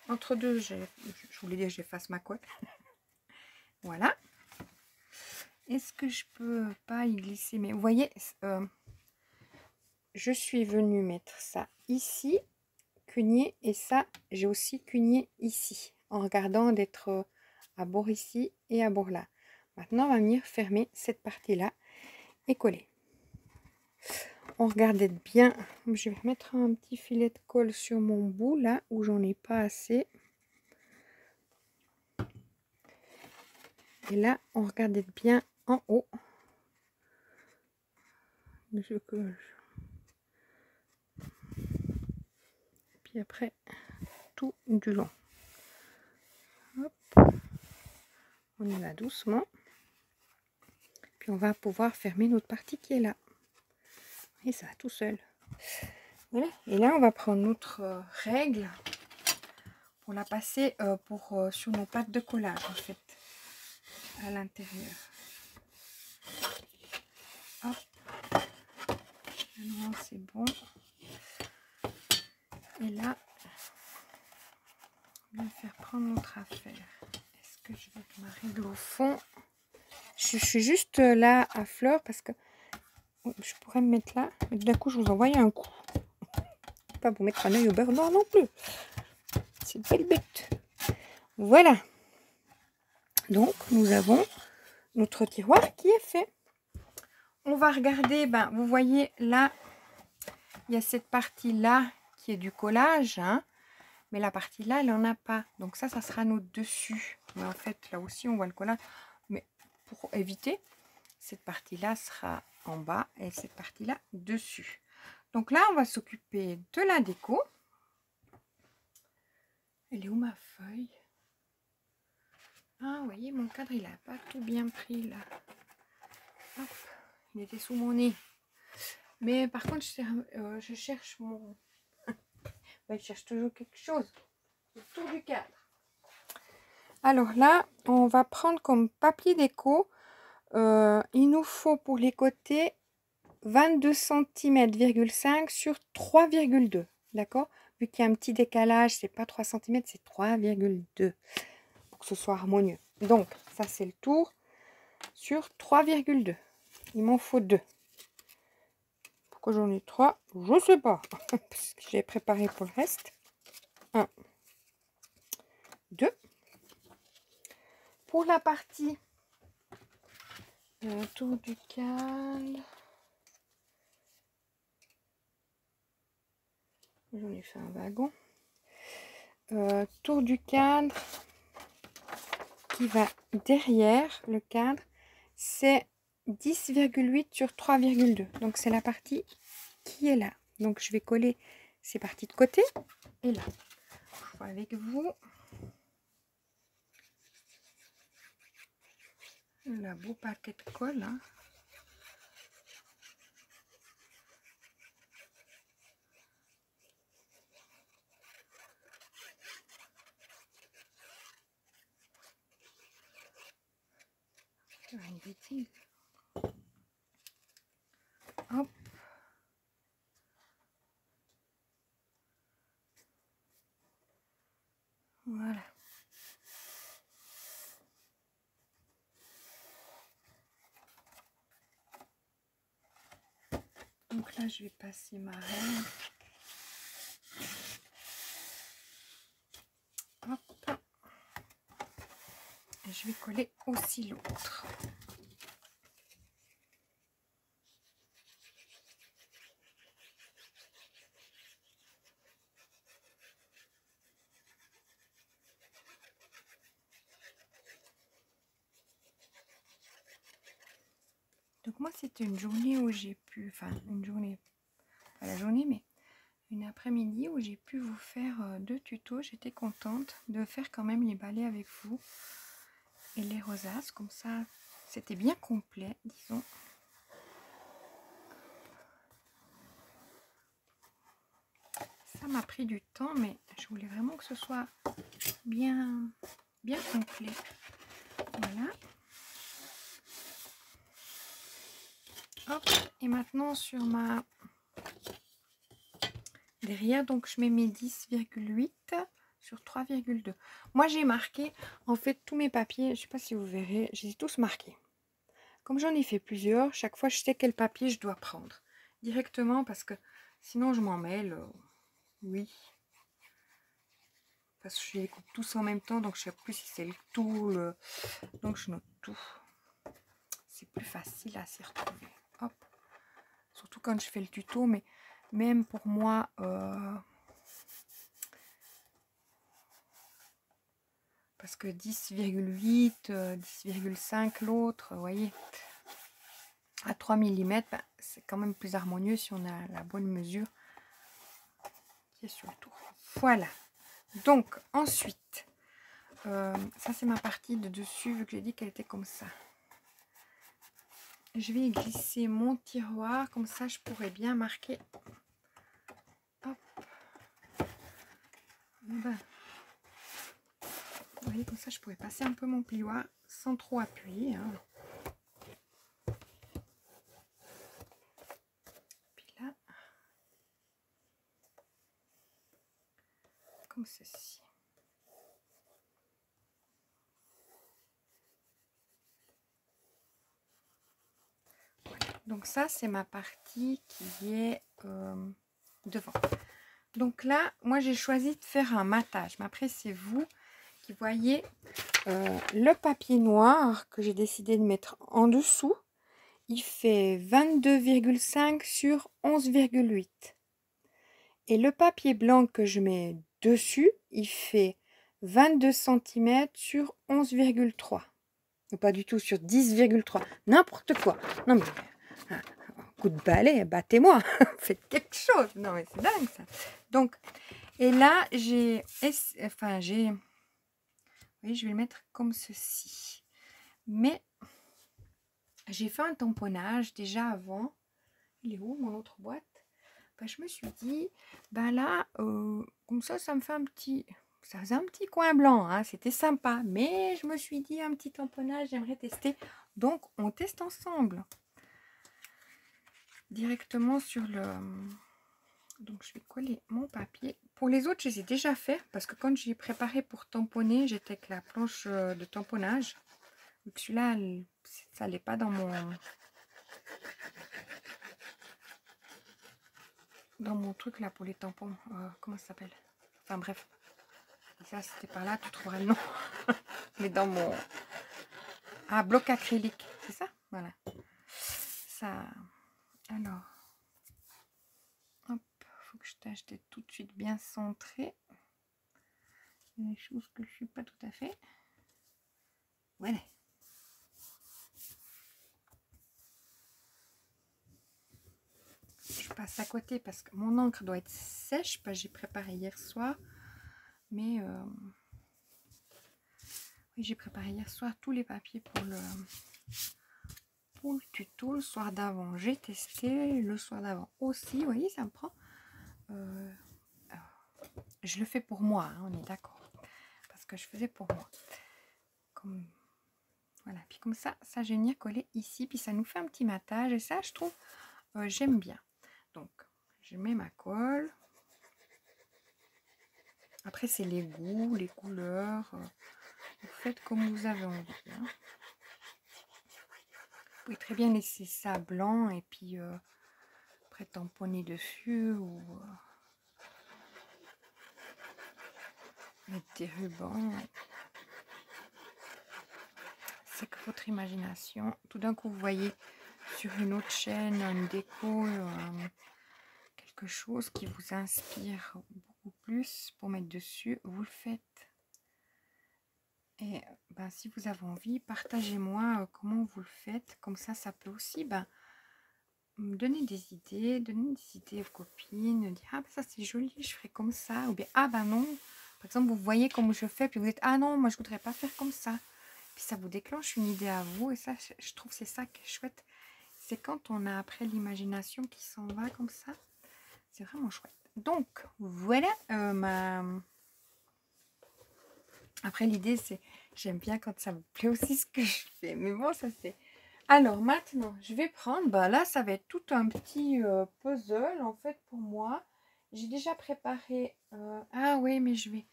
Entre deux, je voulais dire j'efface ma colle. Voilà. Est-ce que je peux pas y glisser? Mais vous voyez, je suis venue mettre ça ici, cugner, et ça, j'ai aussi cugné ici, en regardant d'être à bord ici et à bord là. Maintenant, on va venir fermer cette partie-là et coller. On regarde d'être bien. Je vais mettre un petit filet de colle sur mon bout, là, où j'en ai pas assez. Et là, on regarde d'être bien en haut. Je colle. Puis après, tout du long. Hop. On y va doucement. Puis on va pouvoir fermer notre partie qui est là. Et ça va tout seul. Voilà. Et là, on va prendre notre règle pour la passer sur nos pattes de collage, en fait, à l'intérieur. Hop. Maintenant, c'est bon. Et là, on va faire prendre notre affaire. Est-ce que je vais mettre ma règle au fond? Je suis juste là à fleur parce que je pourrais me mettre là, mais d'un coup, je vous envoie un coup. Pas vous mettre un œil au beurre noir non plus. C'est pas le but. Voilà. Donc, nous avons notre tiroir qui est fait. On va regarder, ben, vous voyez là, il y a cette partie-là qui est du collage, hein, mais la partie là, elle n'en a pas. Donc ça sera notre dessus. Mais en fait, là aussi, on voit le collage. Mais pour éviter, cette partie-là sera en bas et cette partie-là dessus. Donc là, on va s'occuper de la déco. Elle est où ma feuille? Ah, vous voyez, mon cadre, il n'a pas tout bien pris là. Hop, il était sous mon nez. Mais par contre, je cherche mon... Il cherche toujours quelque chose. Autour du cadre. Alors là, on va prendre comme papier déco. Il nous faut pour les côtés 22 cm,5 sur 3,2. D'accord? Vu qu'il y a un petit décalage, c'est pas 3 cm, c'est 3,2. Pour que ce soit harmonieux. Donc, ça c'est le tour sur 3,2. Il m'en faut 2. Pourquoi j'en ai 3? Je sais pas. Parce que j'ai préparé pour le reste. 1, 2. Pour la partie tour du cadre, j'en ai fait un wagon. Tour du cadre qui va derrière le cadre, c'est 10,8 sur 3,2. Donc c'est la partie qui est là. Donc je vais coller ces parties de côté et là. Je vois avec vous. Le beau paquet de colle. Hein. Une bêtise. Hop. Voilà. Donc là, je vais passer ma reine. Hop. Et je vais coller aussi l'autre. Donc moi, c'était une journée où j'ai pu, enfin une journée, pas la journée, mais une après-midi où j'ai pu vous faire 2 tutos. J'étais contente de faire quand même les balais avec vous et les rosaces. Comme ça, c'était bien complet, disons. Ça m'a pris du temps, mais je voulais vraiment que ce soit bien complet. Voilà. Hop. Et maintenant sur ma derrière, donc je mets mes 10,8 sur 3,2. Moi j'ai marqué en fait tous mes papiers, je sais pas si vous verrez, je les ai tous marqués. Comme j'en ai fait plusieurs, chaque fois je sais quel papier je dois prendre directement parce que sinon je m'en mêle. Oui. Parce que je les coupe tous en même temps, donc je sais plus si c'est le tout. Donc je note tout. C'est plus facile à s'y retrouver. Hop. Surtout quand je fais le tuto, mais même pour moi, parce que 10,8, 10,5 l'autre, vous voyez, à 3 mm, ben, c'est quand même plus harmonieux si on a la bonne mesure qui est sur le tour. Voilà. Donc ensuite, ça c'est ma partie de dessus, vu que j'ai dit qu'elle était comme ça. Je vais glisser mon tiroir, comme ça je pourrais bien marquer. Hop. Ben, vous voyez, comme ça je pourrais passer un peu mon plioir sans trop appuyer. Hein. Puis là, comme ceci. Donc ça, c'est ma partie qui est devant. Donc là, moi, j'ai choisi de faire un matage. Mais après, c'est vous qui voyez le papier noir que j'ai décidé de mettre en dessous. Il fait 22,5 sur 11,8. Et le papier blanc que je mets dessus, il fait 22 cm sur 11,3. Pas du tout sur 10,3. N'importe quoi. Non mais... coup de balai, battez-moi, faites quelque chose. Non mais c'est dingue ça. Donc, et là j'ai, oui, je vais le mettre comme ceci. Mais j'ai fait un tamponnage déjà avant. Il est où mon autre boîte? ben, je me suis dit, ben là, comme ça me fait un petit... Ça faisait un petit coin blanc, hein, c'était sympa. Mais je me suis dit, un petit tamponnage, j'aimerais tester. Donc, on teste ensemble. Directement sur le... Donc, je vais coller mon papier. Pour les autres, je les ai déjà fait. Parce que quand j'ai préparé pour tamponner, j'étais avec la planche de tamponnage. Donc, celui-là, ça n'allait pas dans mon truc là pour les tampons. Comment ça s'appelle? Enfin, bref. Et ça, c'était par là, tu trouveras le nom. Mais dans mon... Ah, bloc acrylique. C'est ça? Voilà. Ça... Alors... Hop, faut que je tâche d'être tout de suite bien centrée. Il y a des choses que je ne suis pas tout à fait. Voilà. Je passe à côté parce que mon encre doit être sèche. Parce que j'ai préparé hier soir. Mais oui, j'ai préparé hier soir tous les papiers pour le tuto le soir d'avant. J'ai testé le soir d'avant aussi. Vous voyez, ça me prend. Je le fais pour moi, hein, on est d'accord. Parce que je faisais pour moi. Comme... Voilà, puis comme ça j'ai venir coller ici. Puis ça nous fait un petit matage. Et ça, je trouve, j'aime bien. Donc, je mets ma colle. Après, c'est les goûts, les couleurs. Vous faites comme vous avez envie. Hein. Vous pouvez très bien laisser ça blanc et puis après tamponner dessus ou mettre des rubans. C'est que votre imagination. Tout d'un coup, vous voyez sur une autre chaîne une déco, quelque chose qui vous inspire beaucoup plus pour mettre dessus. Vous le faites. Et ben, si vous avez envie, partagez-moi comment vous le faites. Comme ça peut aussi me donner des idées aux copines. Dire, ah ben ça c'est joli, je ferai comme ça. Ou bien, ah ben non. Par exemple, vous voyez comment je fais, puis vous dites, ah non, moi je voudrais pas faire comme ça. Puis ça vous déclenche une idée à vous. Et ça, je trouve c'est ça qui est chouette. C'est quand on a après l'imagination qui s'en va comme ça. C'est vraiment chouette. Donc, voilà Après, l'idée, c'est... J'aime bien quand ça me plaît aussi ce que je fais. Mais bon, ça c'est... Alors, maintenant, je vais prendre... Bah, là, ça va être tout un petit puzzle, en fait, pour moi. J'ai déjà préparé... Ah oui, mais je vais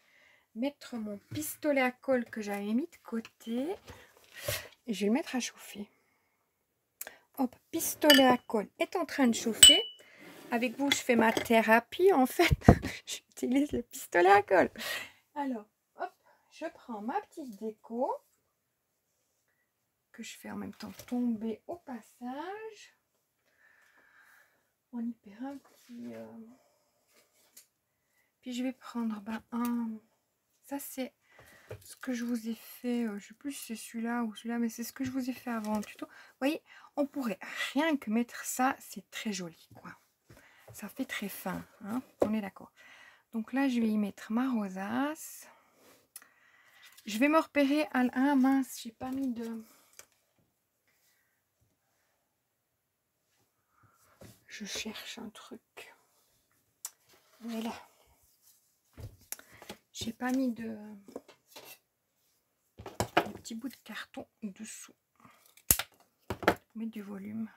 mettre mon pistolet à colle que j'avais mis de côté. Et je vais le mettre à chauffer. Hop, pistolet à colle est en train de chauffer. Avec vous, je fais ma thérapie, en fait. J'utilise le pistolet à colle. Alors, hop, je prends ma petite déco que je fais en même temps tomber au passage. On y perd un petit... Puis je vais prendre un... Ça, c'est ce que je vous ai fait. Je ne sais plus si c'est celui-là ou celui-là, mais c'est ce que je vous ai fait avant le tuto. Vous voyez, on pourrait rien que mettre ça. C'est très joli, quoi. Ça fait très fin, hein, on est d'accord. Donc là, je vais y mettre ma rosace. Je vais me repérer à... Ah mince, j'ai pas mis de... Je cherche un truc. Voilà. J'ai pas mis de petits bouts de carton dessous. Mettre du volume.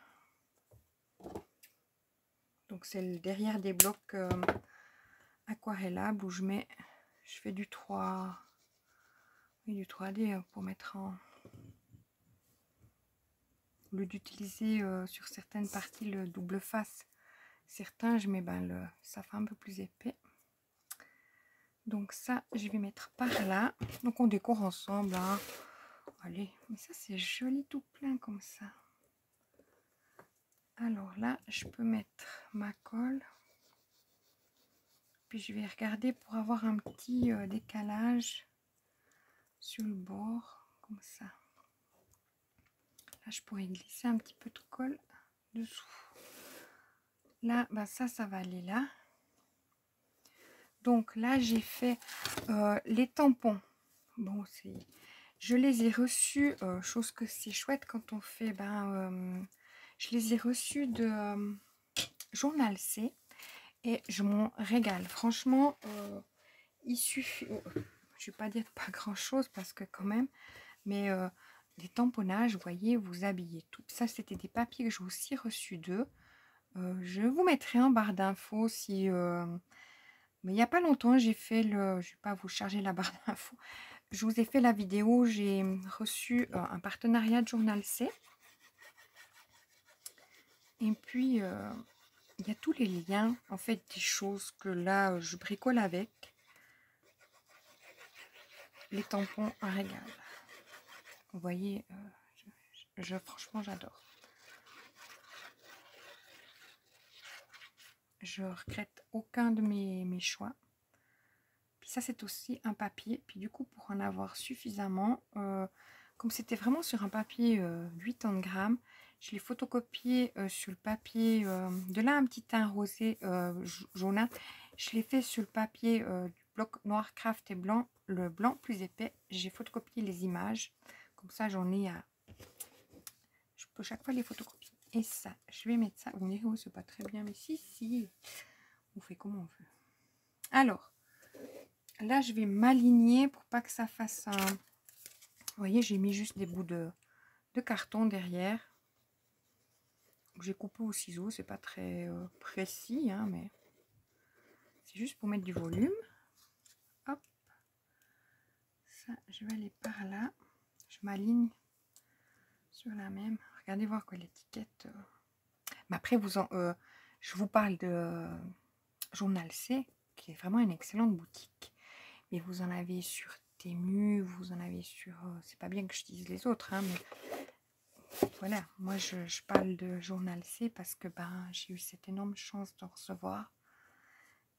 Donc c'est le derrière des blocs aquarellables où je fais du 3, oui, du 3D pour mettre en... Au lieu d'utiliser sur certaines parties le double face, certains je mets ça fait un peu plus épais. Donc ça, je vais mettre par là. Donc on décore ensemble. Hein. Allez, mais ça c'est joli tout plein comme ça. Alors là, je peux mettre ma colle. Puis je vais regarder pour avoir un petit décalage sur le bord, comme ça. Là, je pourrais glisser un petit peu de colle dessous. Là, ça va aller là. Donc là, j'ai fait les tampons. Bon, je les ai reçus, chose que c'est chouette quand on fait, je les ai reçus de Journal C. et je m'en régale. Franchement, il suffit, je vais pas dire pas grand chose parce que quand même, mais des tamponnages, vous voyez, vous habillez tout. Ça, c'était des papiers que j'ai aussi reçus d'eux. Je vous mettrai en barre d'infos si... mais il n'y a pas longtemps, j'ai fait le... Je ne vais pas vous charger la barre d'infos. Je vous ai fait la vidéo, j'ai reçu un partenariat de Journal C. Et puis, il y a tous les liens, en fait, des choses que là, je bricole avec. Les tampons, un régal. Vous voyez, franchement, j'adore. Je regrette aucun de mes choix. Puis ça, c'est aussi un papier. Puis du coup, pour en avoir suffisamment, comme c'était vraiment sur un papier 80 grammes, je l'ai photocopié sur le papier, de là un petit teint rosé jaunâtre. Je l'ai fait sur le papier du bloc noir craft et blanc, le blanc plus épais. J'ai photocopié les images. Comme ça, j'en ai à... Je peux chaque fois les photocopier. Et ça, je vais mettre ça. Vous me direz, oui, c'est pas très bien, mais si. On fait comme on veut. Alors, là, je vais m'aligner pour pas que ça fasse un... Vous voyez, j'ai mis juste des bouts de carton derrière. J'ai coupé au ciseau, c'est pas très précis, hein, mais c'est juste pour mettre du volume. Hop. Ça, je vais aller par là. Je m'aligne sur la même. Regardez voir quoi l'étiquette. Mais après, je vous parle de Journal C, qui est vraiment une excellente boutique. Mais vous en avez sur Temu, vous en avez sur... c'est pas bien que je dise les autres, hein, mais voilà. Moi, je parle de Journal C parce que ben, j'ai eu cette énorme chance de recevoir.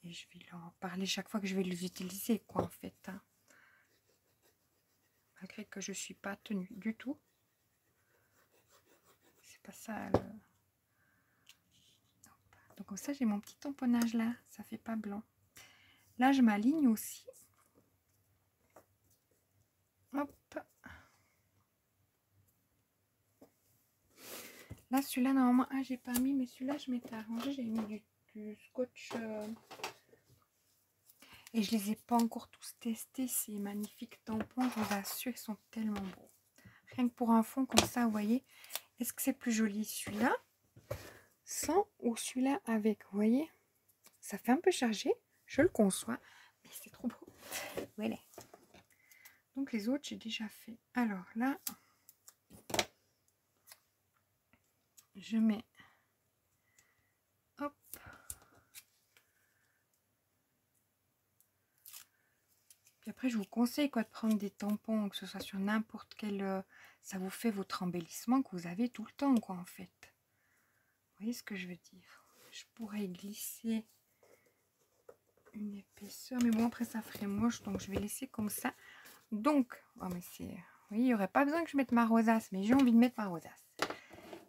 Et je vais leur parler chaque fois que je vais les utiliser, quoi, en fait. Hein. Malgré que je ne suis pas tenue du tout. C'est pas ça. Donc, comme ça, j'ai mon petit tamponnage là. Ça fait pas blanc. Là, je m'aligne aussi. Hop. Là, celui-là, normalement, j'ai pas mis, mais celui-là, je m'étais arrangé. J'ai mis du scotch. Et je les ai pas encore tous testés. Ces magnifiques tampons, je vous assure, ils sont tellement beaux. Rien que pour un fond comme ça, vous voyez. Est-ce que c'est plus joli celui-là sans ou celui-là avec? Vous voyez, ça fait un peu chargé. Je le conçois, mais c'est trop beau. Voilà. Donc les autres, j'ai déjà fait. Alors là, je mets... Hop. Puis après, je vous conseille quoi de prendre des tampons, que ce soit sur n'importe quel... ça vous fait votre embellissement que vous avez tout le temps, quoi, en fait. Vous voyez ce que je veux dire? Je pourrais glisser une épaisseur, mais bon, après, ça ferait moche, donc je vais laisser comme ça. Donc, oh, mais c'est... Oui, il n'y aurait pas besoin que je mette ma rosace, mais j'ai envie de mettre ma rosace.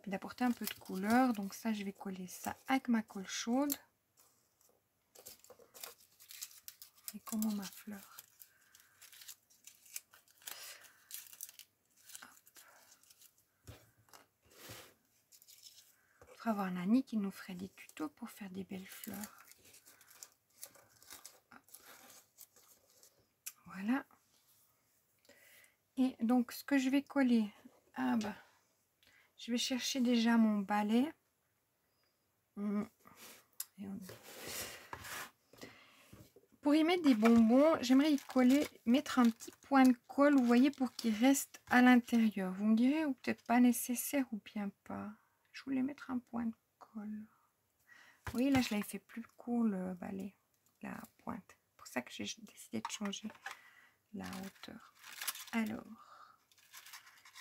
Puis d'apporter un peu de couleur, donc ça, je vais coller ça avec ma colle chaude. Et comment ma fleur? Il faudra avoir Nani qui nous ferait des tutos pour faire des belles fleurs. Hop. Voilà. Et donc, ce que je vais coller, je vais chercher déjà mon balai. Pour y mettre des bonbons, j'aimerais y coller, mettre un petit point de colle, vous voyez, pour qu'il reste à l'intérieur. Vous me direz, ou peut-être pas nécessaire, ou bien pas. Je voulais mettre un point de colle. Vous voyez, là, je l'avais fait plus court, le balai, la pointe. C'est pour ça que j'ai décidé de changer la hauteur. Alors,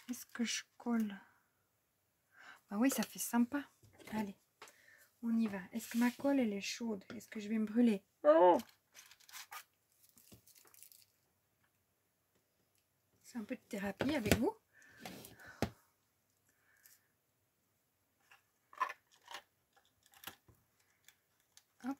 est-ce que je colle? Ah oui, ça fait sympa. Allez, on y va. Est-ce que ma colle, elle est chaude? Est-ce que je vais me brûler? Oh! C'est un peu de thérapie avec vous. Hop.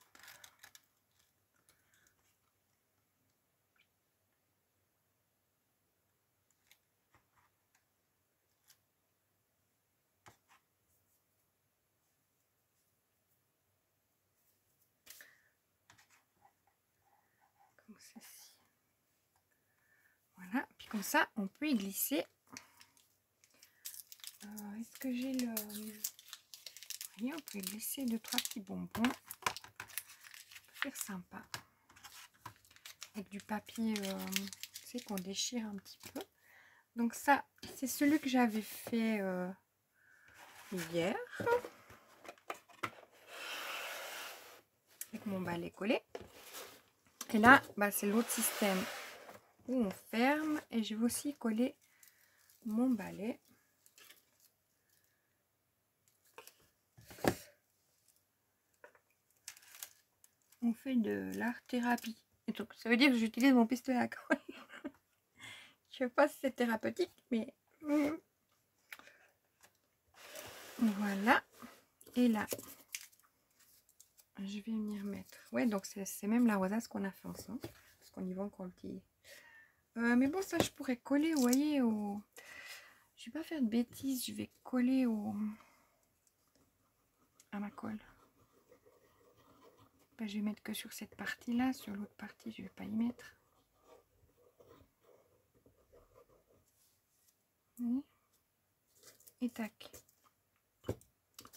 ceci. Voilà, puis comme ça, on peut y glisser. Est-ce que j'ai le... Oui, on peut y glisser 2-3 petits bonbons. Faire sympa. Avec du papier, tu sais, qu'on déchire un petit peu. Donc ça, c'est celui que j'avais fait hier. Avec mon balai collé. Et là, bah, c'est l'autre système où on ferme. Et je vais aussi coller mon balai. On fait de l'art-thérapie. Et donc, ça veut dire que j'utilise mon pistolet à colle. Je sais pas si c'est thérapeutique, mais... Voilà. Et là, je vais venir mettre... Ouais, donc c'est même la rosace qu'on a fait ensemble. Parce qu'on y va encore le petit... mais bon, ça, je pourrais coller, vous voyez, au... Je vais pas faire de bêtises, je vais coller au... à ma colle. Ben, je vais mettre que sur cette partie-là. Sur l'autre partie, je vais pas y mettre. Et tac.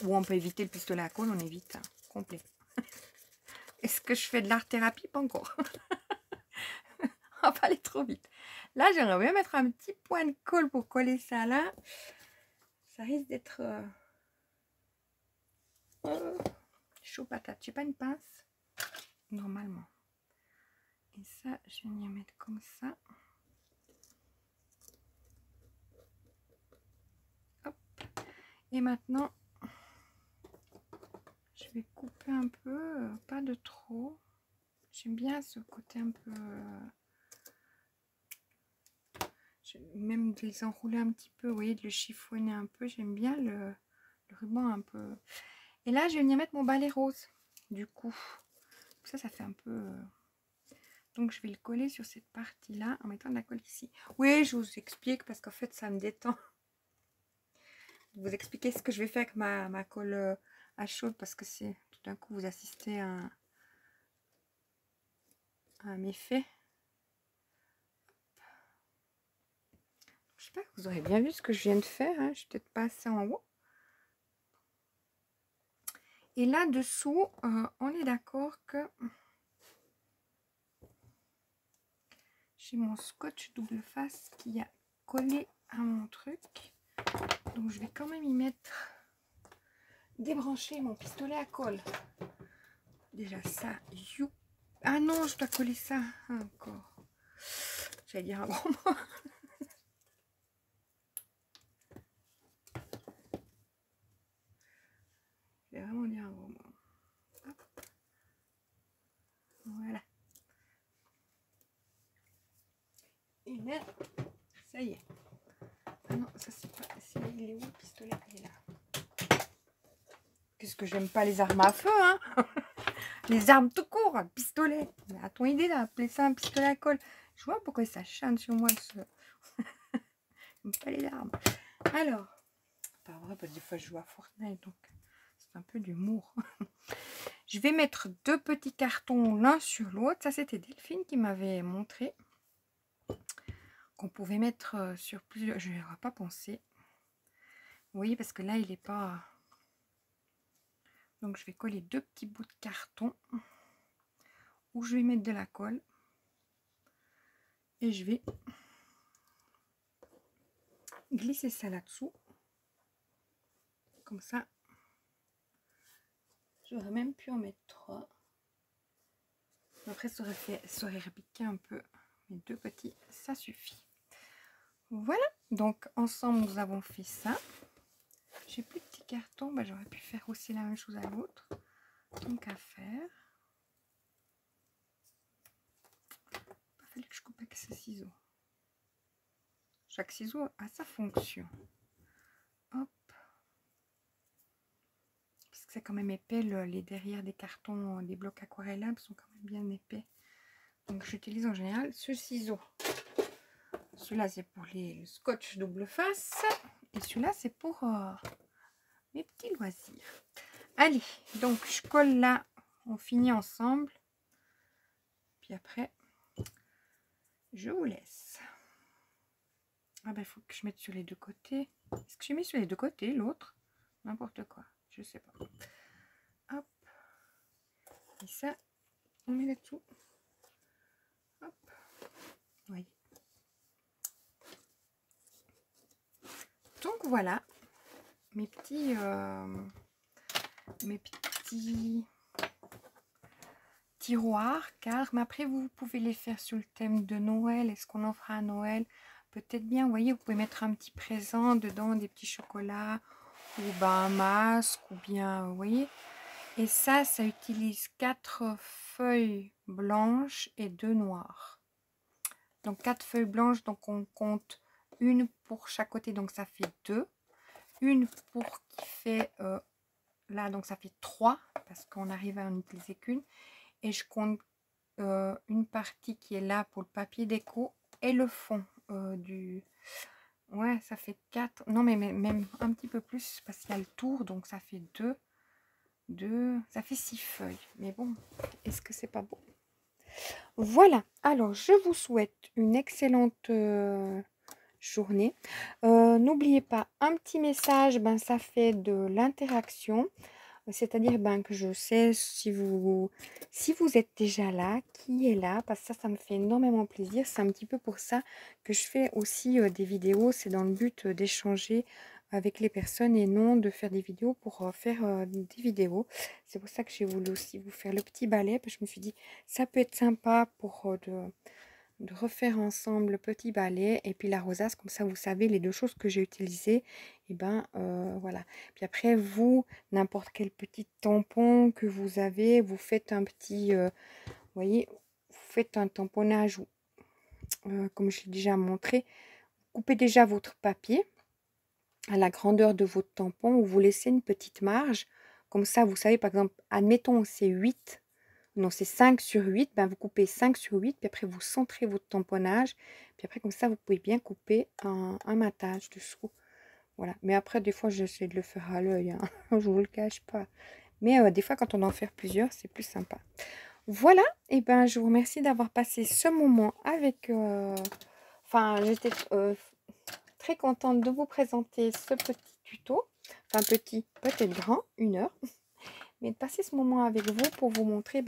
Ou on peut éviter le pistolet à colle, on évite, hein, complet. Est-ce que je fais de l'art-thérapie? Pas encore. On va pas aller trop vite. Là, j'aimerais bien mettre un petit point de colle pour coller ça là. Ça risque d'être chaud patate. J'ai pas une pince normalement. Et ça, je vais venir mettre comme ça. Hop. Et maintenant, je vais couper un peu, pas de trop. J'aime bien ce côté un peu... même de les enrouler un petit peu, vous voyez, de le chiffonner un peu. J'aime bien le ruban un peu. Et là, je vais venir mettre mon balai rose, du coup. Ça fait un peu... Donc, je vais le coller sur cette partie-là en mettant de la colle ici. Oui, je vous explique parce qu'en fait, ça me détend. Vous expliquer ce que je vais faire avec ma colle à chaude parce que c'est tout d'un coup, vous assistez à un méfait. J'espère que vous aurez bien vu ce que je viens de faire. Hein. Je suis peut-être pas assez en haut. Et là-dessous, on est d'accord que j'ai mon scotch double face qui a collé à mon truc. Donc, je vais quand même y mettre, débrancher mon pistolet à colle. Déjà ça, you. Ah non, je dois coller ça encore. J'allais dire un gros mot. Je vais vraiment dire un gros mot. Hop. Voilà. Et là, ça y est. Ah non, ça c'est pas... Il est où le pistolet? Il est là. Qu'est-ce que j'aime pas les armes à feu, hein? Les armes tout court, un pistolet. Mais à ton idée d'appeler ça un pistolet à colle. Je vois pourquoi ça chante sur moi. J'aime pas les armes. Alors, pas vrai, parce que des fois je joue à Fortnite, donc c'est un peu d'humour. Je vais mettre 2 petits cartons l'un sur l'autre. Ça, c'était Delphine qui m'avait montré qu'on pouvait mettre sur plusieurs. Je n'y aurais pas pensé. Vous voyez, parce que là, il n'est pas... Donc, je vais coller 2 petits bouts de carton où je vais mettre de la colle. Et je vais glisser ça là-dessous. Comme ça. J'aurais même pu en mettre 3. Après, ça aurait repiqué un peu. Mais 2 petits, ça suffit. Voilà. Donc, ensemble, nous avons fait ça. J'ai plus de petits cartons. Bah, j'aurais pu faire aussi la même chose à l'autre. Donc, à faire. Il fallait que je coupe avec ce ciseau. Chaque ciseau a sa fonction. Hop. Parce que c'est quand même épais. Les derrière des cartons, des blocs aquarellables sont quand même bien épais. Donc, j'utilise en général ce ciseau. Celui-là, c'est pour le scotch double face. Et celui-là, c'est pour mes petits loisirs. Allez, donc je colle là. On finit ensemble. Puis après, je vous laisse. Ah ben, il faut que je mette sur les deux côtés. Est-ce que j'ai mis sur les deux côtés l'autre? N'importe quoi, je sais pas. Hop. Et ça, on met là-dessous. Hop. Vous voyez. Donc voilà, mes petits tiroirs, cadres. Mais après, vous pouvez les faire sur le thème de Noël. Est-ce qu'on en fera à Noël? Peut-être bien, vous voyez, vous pouvez mettre un petit présent dedans, des petits chocolats, ou ben, un masque, ou bien, vous voyez. Et ça utilise 4 feuilles blanches et 2 noires. Donc 4 feuilles blanches, donc on compte une pour chaque côté, donc ça fait 2. Une pour qui fait là, donc ça fait 3, parce qu'on arrive à en utiliser qu'une. Et je compte une partie qui est là pour le papier déco et le fond du... Ouais, ça fait 4. Non, mais même un petit peu plus, parce qu'il y a le tour, donc ça fait 2, ça fait 6 feuilles. Mais bon, est-ce que c'est pas beau? Voilà, alors je vous souhaite une excellente journée. N'oubliez pas, un petit message, ben, ça fait de l'interaction. C'est-à-dire ben, que je sais si vous êtes déjà là, qui est là, parce que ça me fait énormément plaisir. C'est un petit peu pour ça que je fais aussi des vidéos. C'est dans le but d'échanger avec les personnes et non de faire des vidéos pour faire des vidéos. C'est pour ça que j'ai voulu aussi vous faire le petit balai, parce que je me suis dit, ça peut être sympa pour de refaire ensemble le petit balai et puis la rosace, comme ça vous savez les deux choses que j'ai utilisées. Et ben voilà, puis après vous, n'importe quel petit tampon que vous avez, vous faites un petit vous voyez, vous faites un tamponnage comme je l'ai déjà montré. Coupez déjà votre papier à la grandeur de votre tampon, ou vous laissez une petite marge, comme ça vous savez, par exemple, admettons c'est 8, non, c'est 5 sur 8, ben vous coupez 5 sur 8, puis après vous centrez votre tamponnage, puis après comme ça vous pouvez bien couper un matage dessous. Voilà, mais après des fois j'essaie de le faire à l'œil, hein. Je vous le cache pas. Mais des fois quand on en fait plusieurs, c'est plus sympa. Voilà, et ben je vous remercie d'avoir passé ce moment avec... Enfin, j'étais très contente de vous présenter ce petit tuto. Enfin petit, peut-être grand, 1 heure. Mais de passer ce moment avec vous pour vous montrer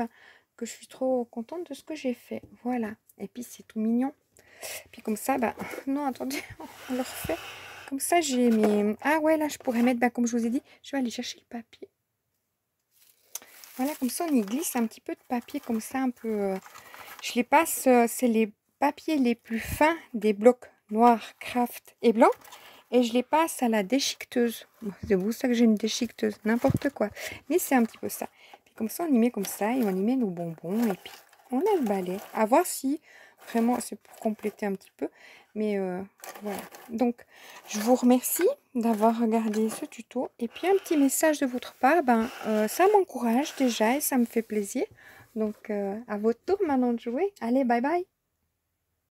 que je suis trop contente de ce que j'ai fait. Voilà. Et puis c'est tout mignon. Puis comme ça, non, attendez, on le refait. Comme ça, j'ai mes... Ah ouais, là, je pourrais mettre, comme je vous ai dit, je vais aller chercher le papier. Voilà, comme ça, on y glisse un petit peu de papier, comme ça, un peu... Je les passe, c'est les papiers les plus fins des blocs noirs, craft et blancs. Et je les passe à la déchiqueteuse. C'est pour ça que j'ai une déchiqueteuse, n'importe quoi. Mais c'est un petit peu ça. Puis comme ça, on y met comme ça et on y met nos bonbons. Et puis, on a le balai. À voir si, vraiment, c'est pour compléter un petit peu. Mais voilà. Donc, je vous remercie d'avoir regardé ce tuto. Et puis, un petit message de votre part. Ça m'encourage déjà et ça me fait plaisir. Donc, à votre tour maintenant de jouer. Allez, bye bye.